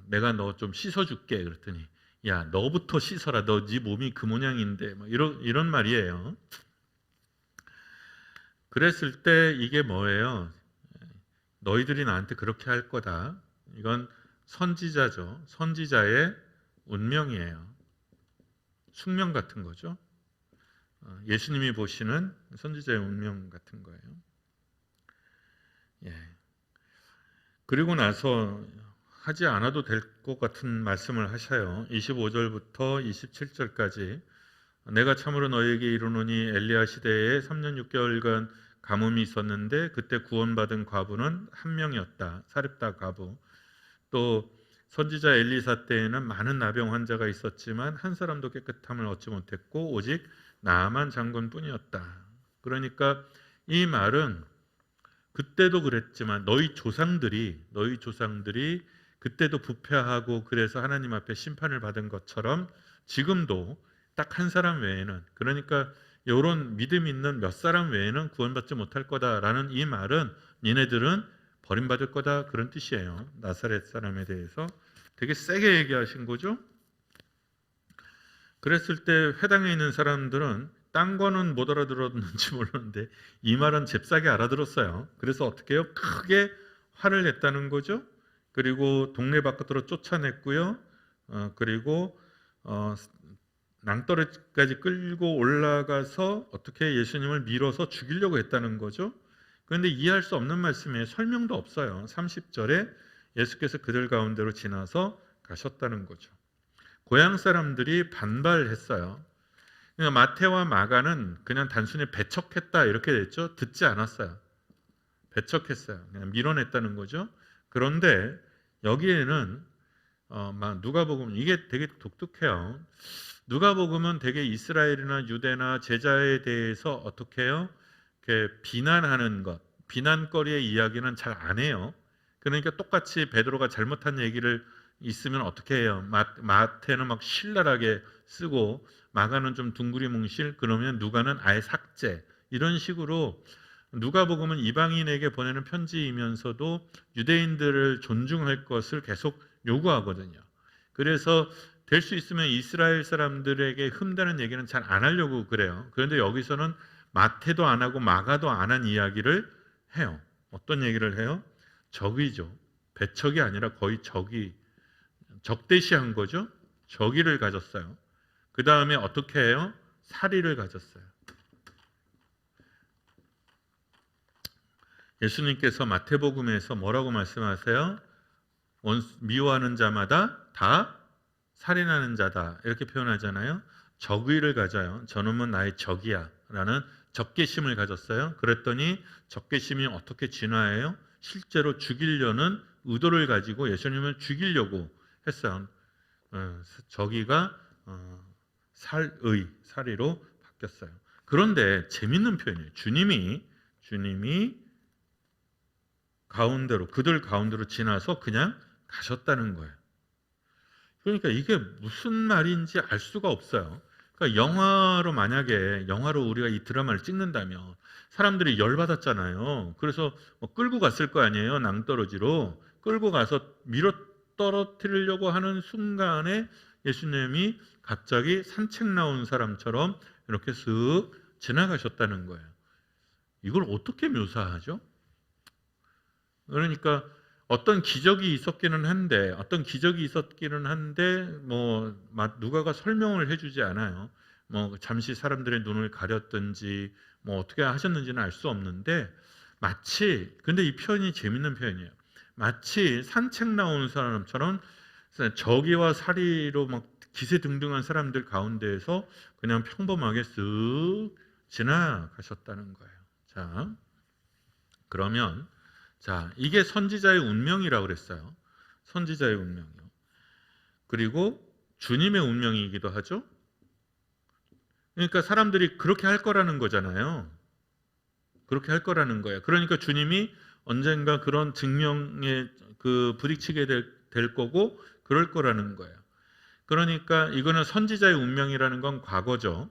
B: 내가 너 좀 씻어줄게. 그랬더니 야 너부터 씻어라. 너 네 몸이 그 모양인데. 뭐 이런 말이에요. 그랬을 때 이게 뭐예요? 너희들이 나한테 그렇게 할 거다. 이건 선지자죠. 선지자의 운명이에요. 숙명 같은 거죠. 예수님이 보시는 선지자의 운명 같은 거예요. 그리고 나서 하지 않아도 될 것 같은 말씀을 하셔요. 25절부터 27절까지 내가 참으로 너에게 이르노니 엘리야 시대에 3년 6개월간 가뭄이 있었는데 그때 구원받은 과부는 한 명이었다. 사렙다 과부. 또 선지자 엘리사 때에는 많은 나병 환자가 있었지만 한 사람도 깨끗함을 얻지 못했고 오직 나만 장군뿐이었다. 그러니까 이 말은 그때도 그랬지만 너희 조상들이 그때도 부패하고 그래서 하나님 앞에 심판을 받은 것처럼 지금도 딱 한 사람 외에는, 그러니까 이런 믿음 있는 몇 사람 외에는 구원받지 못할 거다라는 이 말은 니네들은 버림받을 거다 그런 뜻이에요. 나사렛 사람에 대해서 되게 세게 얘기하신 거죠. 그랬을 때 회당에 있는 사람들은 딴 거는 못 알아들었는지 모르는데 이 말은 잽싸게 알아들었어요. 그래서 어떻게 해요? 크게 화를 냈다는 거죠. 그리고 동네 바깥으로 쫓아냈고요. 그리고 낭떠러지까지 끌고 올라가서 어떻게 예수님을 밀어서 죽이려고 했다는 거죠. 그런데 이해할 수 없는 말씀이에요. 설명도 없어요. 30절에 예수께서 그들 가운데로 지나서 가셨다는 거죠. 고향 사람들이 반발했어요. 그러니까 마태와 마가는 그냥 단순히 배척했다 이렇게 됐죠. 듣지 않았어요. 배척했어요. 그냥 밀어냈다는 거죠. 그런데 여기에는 누가복음 이게 되게 독특해요. 누가복음은 되게 이스라엘이나 유대나 제자에 대해서 어떻게 해요? 이렇게 비난하는 것, 비난거리의 이야기는 잘 안 해요. 그러니까 똑같이 베드로가 잘못한 얘기를 있으면 어떻게 해요? 마태는 막 신랄하게 쓰고 마가는 좀 둥그리뭉실, 그러면 누가는 아예 삭제, 이런 식으로 누가복음은 이방인에게 보내는 편지이면서도 유대인들을 존중할 것을 계속 요구하거든요. 그래서 될 수 있으면 이스라엘 사람들에게 흠다는 얘기는 잘 안 하려고 그래요. 그런데 여기서는 마태도 안 하고 마가도 안 한 이야기를 해요. 어떤 얘기를 해요? 적이죠. 배척이 아니라 거의 적대시한 거죠. 적의를 가졌어요. 그 다음에 어떻게 해요? 사리를 가졌어요. 예수님께서 마태복음에서 뭐라고 말씀하세요? 미워하는 자마다 다 살인하는 자다 이렇게 표현하잖아요. 적의를 가져요. 저놈은 나의 적이야 라는 적개심을 가졌어요. 그랬더니 적개심이 어떻게 진화해요? 실제로 죽이려는 의도를 가지고 예수님을 죽이려고 했어요. 저기가 살이로 바뀌었어요. 그런데 재밌는 표현이에요. 주님이 그들 가운데로 지나서 그냥 가셨다는 거예요. 그러니까 이게 무슨 말인지 알 수가 없어요. 그러니까 영화로 우리가 이 드라마를 찍는다면 사람들이 열받았잖아요. 그래서 끌고 갔을 거 아니에요. 낭떠러지로 끌고 가서 밀어 떨어뜨리려고 하는 순간에 예수님이 갑자기 산책 나온 사람처럼 이렇게 쓱 지나가셨다는 거예요. 이걸 어떻게 묘사하죠? 그러니까 어떤 기적이 있었기는 한데 누가가 설명을 해주지 않아요. 잠시 사람들의 눈을 가렸든지 어떻게 하셨는지는 알 수 없는데 근데 이 표현이 재밌는 표현이에요. 마치 산책 나온 사람처럼 저기와 사리로 막 기세등등한 사람들 가운데에서 그냥 평범하게 쓱 지나가셨다는 거예요. 자, 그러면 이게 선지자의 운명이라고 그랬어요. 선지자의 운명이요. 그리고 주님의 운명이기도 하죠. 그러니까 사람들이 그렇게 할 거라는 거잖아요. 그렇게 할 거라는 거예요. 그러니까 주님이 언젠가 그런 증명에 부딪히게 될 거고 그럴 거라는 거예요. 그러니까 이거는 선지자의 운명이라는 건 과거죠.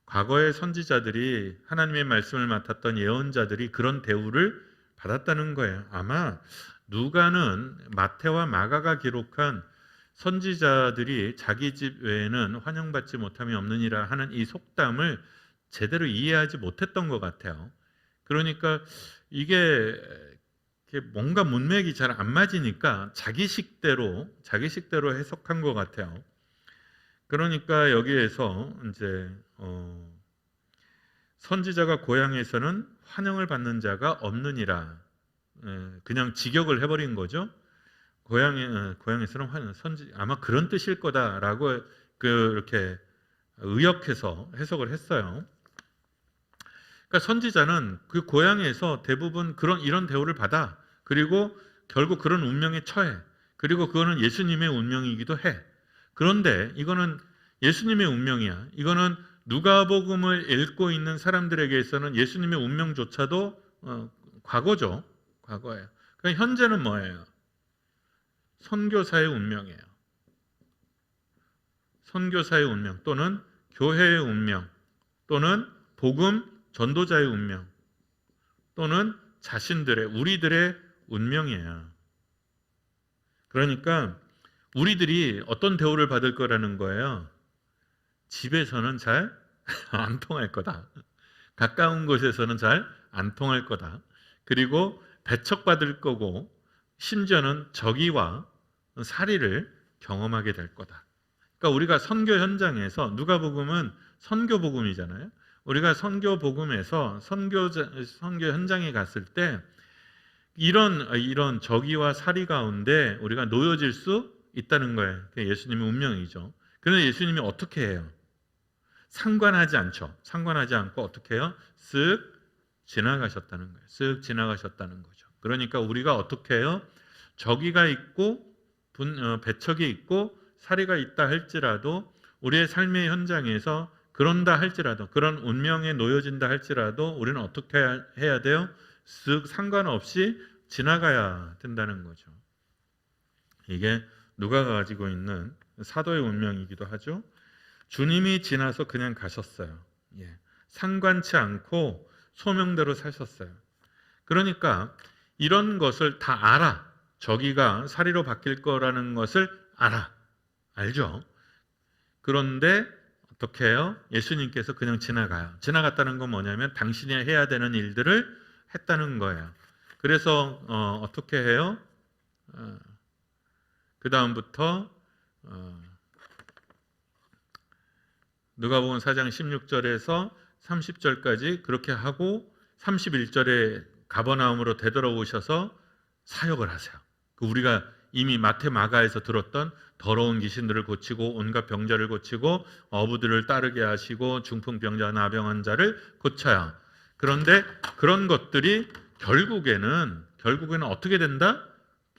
B: 과거의 선지자들이 하나님의 말씀을 맡았던 예언자들이 그런 대우를 받았다는 거예요. 아마 누가는 마태와 마가가 기록한 선지자들이 자기 집 외에는 환영받지 못함이 없느니라 하는 이 속담을 제대로 이해하지 못했던 것 같아요. 그러니까 이게 뭔가 문맥이 잘 안 맞으니까 자기식대로 해석한 것 같아요. 그러니까 여기에서 이제 선지자가 고향에서는 환영을 받는 자가 없느니라, 그냥 직역을 해버린 거죠. 고향에서는 아마 그런 뜻일 거다라고 그렇게 의역해서 해석을 했어요. 그러니까 선지자는 그 고향에서 대부분 이런 대우를 받아. 그리고 결국 그런 운명에 처해. 그리고 그거는 예수님의 운명이기도 해. 그런데 이거는 예수님의 운명이야. 이거는 누가복음을 읽고 있는 사람들에게서는 예수님의 운명조차도 과거죠. 과거예요. 그러니까 현재는 뭐예요? 선교사의 운명이에요. 선교사의 운명 또는 교회의 운명 또는 복음 전도자의 운명 또는 우리들의 운명이에요. 그러니까 우리들이 어떤 대우를 받을 거라는 거예요. 집에서는 잘 안 통할 거다. 가까운 곳에서는 잘 안 통할 거다. 그리고 배척받을 거고 심지어는 적이와 살이를 경험하게 될 거다. 그러니까 우리가 선교 현장에서 누가복음은 선교복음이잖아요. 우리가 선교복음에서 선교 현장에 갔을 때 이런 적이와 살이 가운데 우리가 놓여질 수 있다는 거예요. 그게 예수님의 운명이죠. 그런데 예수님이 어떻게 해요? 상관하지 않고 어떻게 해요? 쓱 지나가셨다는 거예요. 쓱 지나가셨다는 거죠. 그러니까 우리가 어떻게 해요? 적이가 있고 배척이 있고 살이가 있다 할지라도 우리의 삶의 현장에서 그런다 할지라도 그런 운명에 놓여진다 할지라도 우리는 어떻게 해야 돼요? 쓱 상관없이 지나가야 된다는 거죠. 이게 누가가 가지고 있는 사도의 운명이기도 하죠. 주님이 지나서 그냥 가셨어요. 상관치 않고 소명대로 사셨어요. 그러니까 이런 것을 다 알아. 저기가 사리로 바뀔 거라는 것을 알죠. 그런데 어떻게 해요? 예수님께서 그냥 지나가요. 지나갔다는 건 뭐냐면 당신이 해야 되는 일들을 했다는 거예요. 그래서 어떻게 해요? 그 다음부터 누가복음 4장 16절에서 30절까지 그렇게 하고 31절에 가버나움으로 되돌아오셔서 사역을 하세요. 우리가 이미 마태 마가에서 들었던 더러운 귀신들을 고치고 온갖 병자를 고치고 어부들을 따르게 하시고 중풍병자 나병 환자를 고쳐요. 그런데 그런 것들이 결국에는 어떻게 된다?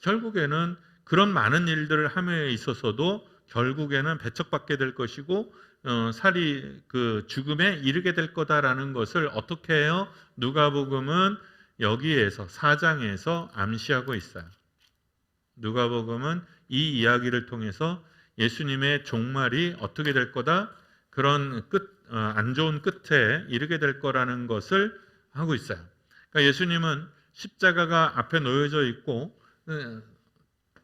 B: 결국에는 그런 많은 일들을 함에 있어서도 결국에는 배척받게 될 것이고 살이 죽음에 이르게 될 거다라는 것을 어떻게 해요? 누가복음은 여기에서 4장에서 암시하고 있어요. 누가복음은 이 이야기를 통해서 예수님의 종말이 어떻게 될 거다? 그런 안 좋은 끝에 이르게 될 거라는 것을 하고 있어요. 그러니까 예수님은 십자가가 앞에 놓여져 있고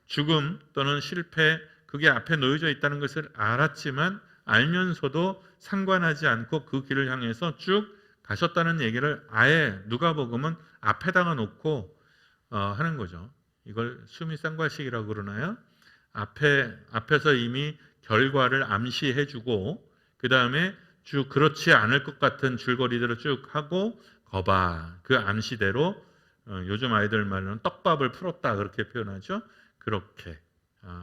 B: 죽음 또는 실패 그게 앞에 놓여져 있다는 것을 알았지만 알면서도 상관하지 않고 그 길을 향해서 쭉 가셨다는 얘기를 아예 누가복음은 앞에다가 놓고 하는 거죠. 이걸 수미상관식이라고 그러나요? 앞에서 이미 결과를 암시해주고 그 다음에 쭉 그렇지 않을 것 같은 줄거리들을 쭉 하고 거봐 그 암시대로 요즘 아이들 말로는 떡밥을 풀었다 그렇게 표현하죠. 그렇게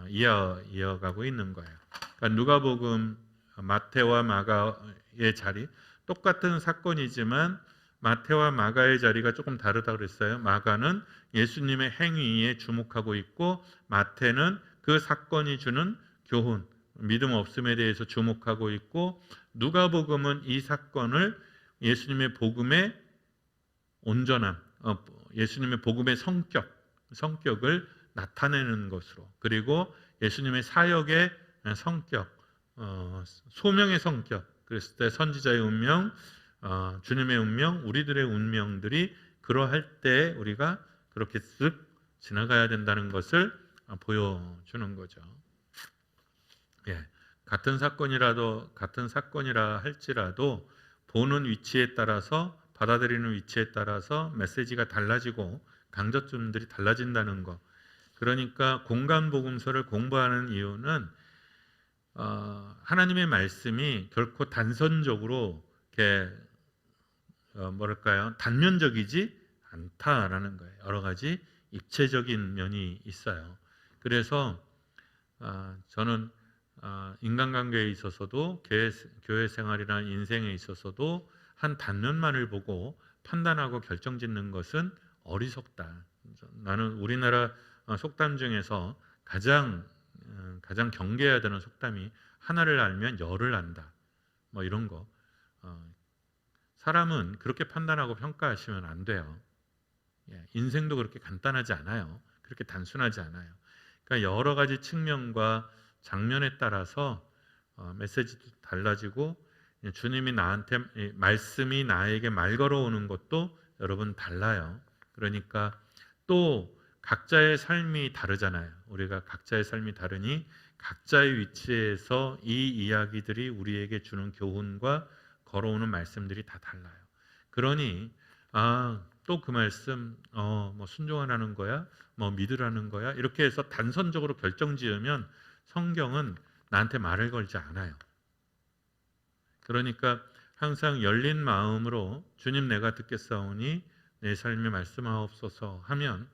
B: 이어가고 있는 거예요. 그러니까 누가복음, 마태와 마가의 자리 똑같은 사건이지만 마태와 마가의 자리가 조금 다르다고 그랬어요. 마가는 예수님의 행위에 주목하고 있고 마태는 그 사건이 주는 교훈, 믿음 없음에 대해서 주목하고 있고 누가복음은 이 사건을 예수님의 복음의 온전함, 예수님의 복음의 성격을 나타내는 것으로 그리고 예수님의 사역의 성격, 소명의 성격 그랬을 때 선지자의 운명, 주님의 운명, 우리들의 운명들이 그러할 때 우리가 그렇게 쓱 지나가야 된다는 것을 보여주는 거죠. 예, 같은 사건이라 할지라도 보는 위치에 따라서 받아들이는 위치에 따라서 메시지가 달라지고 강조점들이 달라진다는 것. 그러니까 공간복음서를 공부하는 이유는 하나님의 말씀이 결코 단선적으로 이렇게 단면적이지 않다라는 거예요. 여러 가지 입체적인 면이 있어요. 그래서 저는 인간관계에 있어서도 교회 생활이나 인생에 있어서도 한 단면만을 보고 판단하고 결정짓는 것은 어리석다. 나는 우리나라 속담 중에서 가장 경계해야 되는 속담이 하나를 알면 열을 안다. 뭐 이런 거. 사람은 그렇게 판단하고 평가하시면 안 돼요. 인생도 그렇게 간단하지 않아요. 그렇게 단순하지 않아요. 그러니까 여러 가지 측면과 장면에 따라서 메시지도 달라지고 주님이 나한테 말씀이 나에게 말 걸어오는 것도 여러분 달라요. 그러니까 또 각자의 삶이 다르잖아요. 우리가 각자의 삶이 다르니 각자의 위치에서 이 이야기들이 우리에게 주는 교훈과 걸어오는 말씀들이 다 달라요. 그러니 또 그 말씀 뭐 순종하라는 거야, 뭐 믿으라는 거야 이렇게 해서 단선적으로 결정지으면 성경은 나한테 말을 걸지 않아요. 그러니까 항상 열린 마음으로 주님 내가 듣겠사오니 내 삶에 말씀하옵소서 하면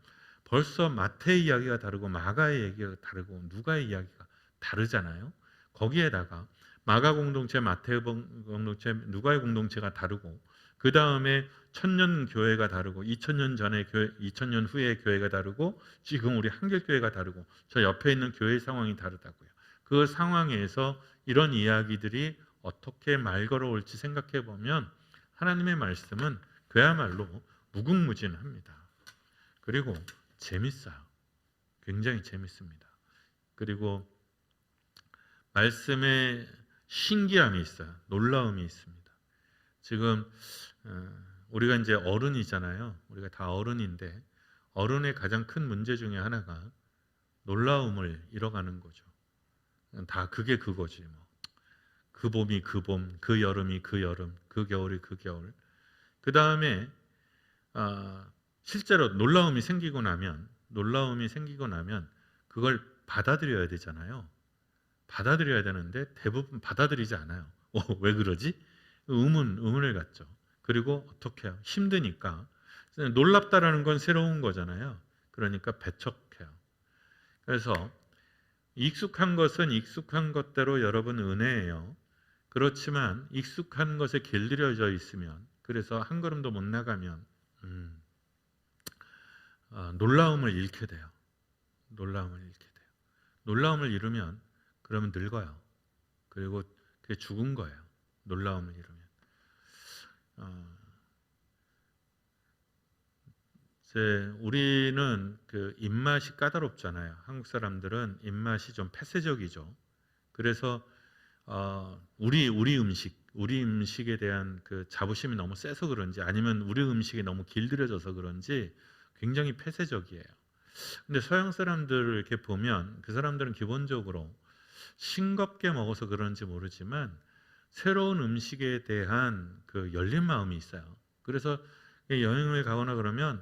B: 벌써 마태의 이야기가 다르고 마가의 얘기가 다르고 누가의 이야기가 다르잖아요. 거기에다가 마가 공동체, 마태 공동체, 누가의 공동체가 다르고 그 다음에 1000년 교회가 다르고 2000년 전의 교회, 2000년 후의 교회가 다르고 지금 우리 한길교회가 다르고 저 옆에 있는 교회 상황이 다르다고요. 그 상황에서 이런 이야기들이 어떻게 말 걸어올지 생각해 보면 하나님의 말씀은 그야말로 무궁무진합니다. 그리고 재밌어요. 굉장히 재밌습니다. 그리고 말씀에 신기함이 있어요. 놀라움이 있습니다. 지금 우리가 이제 어른이잖아요. 우리가 다 어른인데 어른의 가장 큰 문제 중에 하나가 놀라움을 잃어가는 거죠. 다 그게 그거지 뭐. 그 봄이 그 봄, 그 여름이 그 여름, 그 겨울이 그 겨울. 그 다음에 실제로 놀라움이 생기고 나면 그걸 받아들여야 되잖아요. 받아들여야 되는데 대부분 받아들이지 않아요. 왜 그러지? 의문을 갖죠. 그리고 어떻게 해요? 힘드니까. 놀랍다라는 건 새로운 거잖아요. 그러니까 배척해요. 그래서 익숙한 것은 익숙한 것대로 여러분 은혜예요. 그렇지만 익숙한 것에 길들여져 있으면, 그래서 한 걸음도 못 나가면 놀라움을 잃게 돼요. 놀라움을 잃게 돼요. 놀라움을 잃으면 그러면 늙어요. 그리고 그게 죽은 거예요. 놀라움을 잃으면. 우리는 그 입맛이 까다롭잖아요. 한국 사람들은 입맛이 좀 폐쇄적이죠. 그래서 우리 음식에 대한 그 자부심이 너무 세서 그런지, 아니면 우리 음식이 너무 길들여져서 그런지 굉장히 폐쇄적이에요. 근데 서양 사람들을 이렇게 보면 그 사람들은 기본적으로 싱겁게 먹어서 그런지 모르지만 새로운 음식에 대한 그 열린 마음이 있어요. 그래서 여행을 가거나 그러면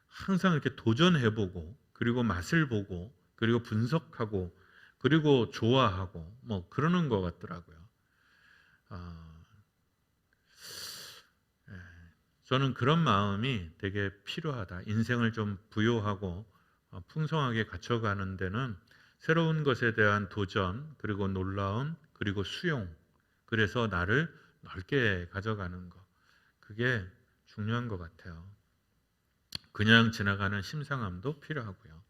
B: 항상 이렇게 도전해보고, 그리고 맛을 보고, 그리고 분석하고, 그리고 좋아하고 뭐 그러는 것 같더라고요. 저는 그런 마음이 되게 필요하다. 인생을 좀 부요하고 풍성하게 갖춰가는 데는 새로운 것에 대한 도전, 그리고 놀라움, 그리고 수용, 그래서 나를 넓게 가져가는 것, 그게 중요한 것 같아요. 그냥 지나가는 심상함도 필요하고요.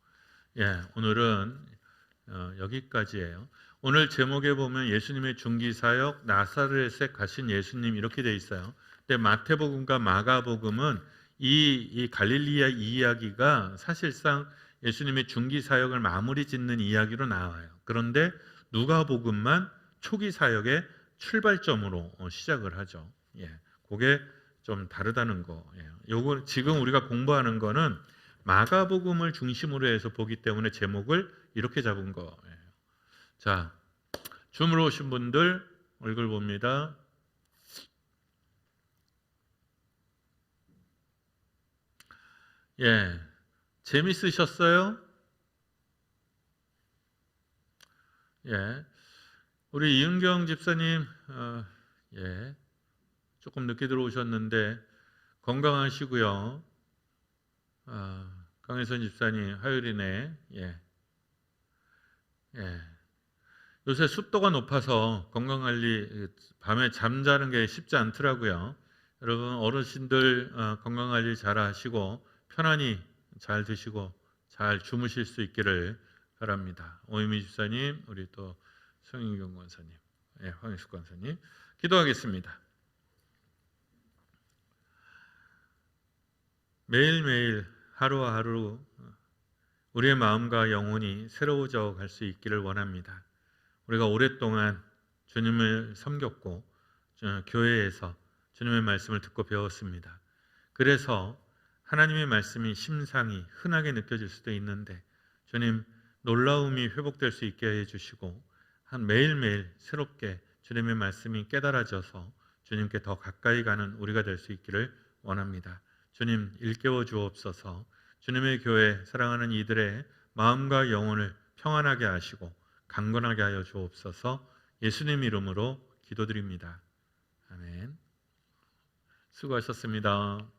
B: 오늘은 여기까지예요. 오늘 제목에 보면 예수님의 중기사역, 나사렛에 가신 예수님 이렇게 돼 있어요. 근데 마태복음과 마가복음은 이 갈릴리아 이야기가 사실상 예수님의 중기사역을 마무리 짓는 이야기로 나와요. 그런데 누가복음만 초기 사역의 출발점으로 시작을 하죠. 그게 좀 다르다는 거예요. 요거 지금 우리가 공부하는 거는 마가복음을 중심으로 해서 보기 때문에 제목을 이렇게 잡은 거예요. 자, 줌으로 오신 분들 얼굴 봅니다. 재밌으셨어요? 우리 이은경 집사님, 조금 늦게 들어오셨는데 건강하시고요. 강혜선 집사님, 화요일이네. 요새 습도가 높아서 건강관리, 밤에 잠자는 게 쉽지 않더라고요. 여러분 어르신들 건강관리 잘 하시고 편안히 잘 드시고 잘 주무실 수 있기를 바랍니다. 오유미 집사님, 우리 또 성인경 권사님, 황희숙 권사님, 기도하겠습니다. 매일매일 하루하루 우리의 마음과 영혼이 새로워져 갈 수 있기를 원합니다. 우리가 오랫동안 주님을 섬겼고 교회에서 주님의 말씀을 듣고 배웠습니다. 그래서 하나님의 말씀이 심상이 흔하게 느껴질 수도 있는데 주님 놀라움이 회복될 수 있게 해주시고 매일매일 새롭게 주님의 말씀이 깨달아져서 주님께 더 가까이 가는 우리가 될 수 있기를 원합니다. 주님 일깨워 주옵소서. 주님의 교회 사랑하는 이들의 마음과 영혼을 평안하게 하시고 강건하게 하여 주옵소서. 예수님 이름으로 기도드립니다. 아멘. 수고하셨습니다.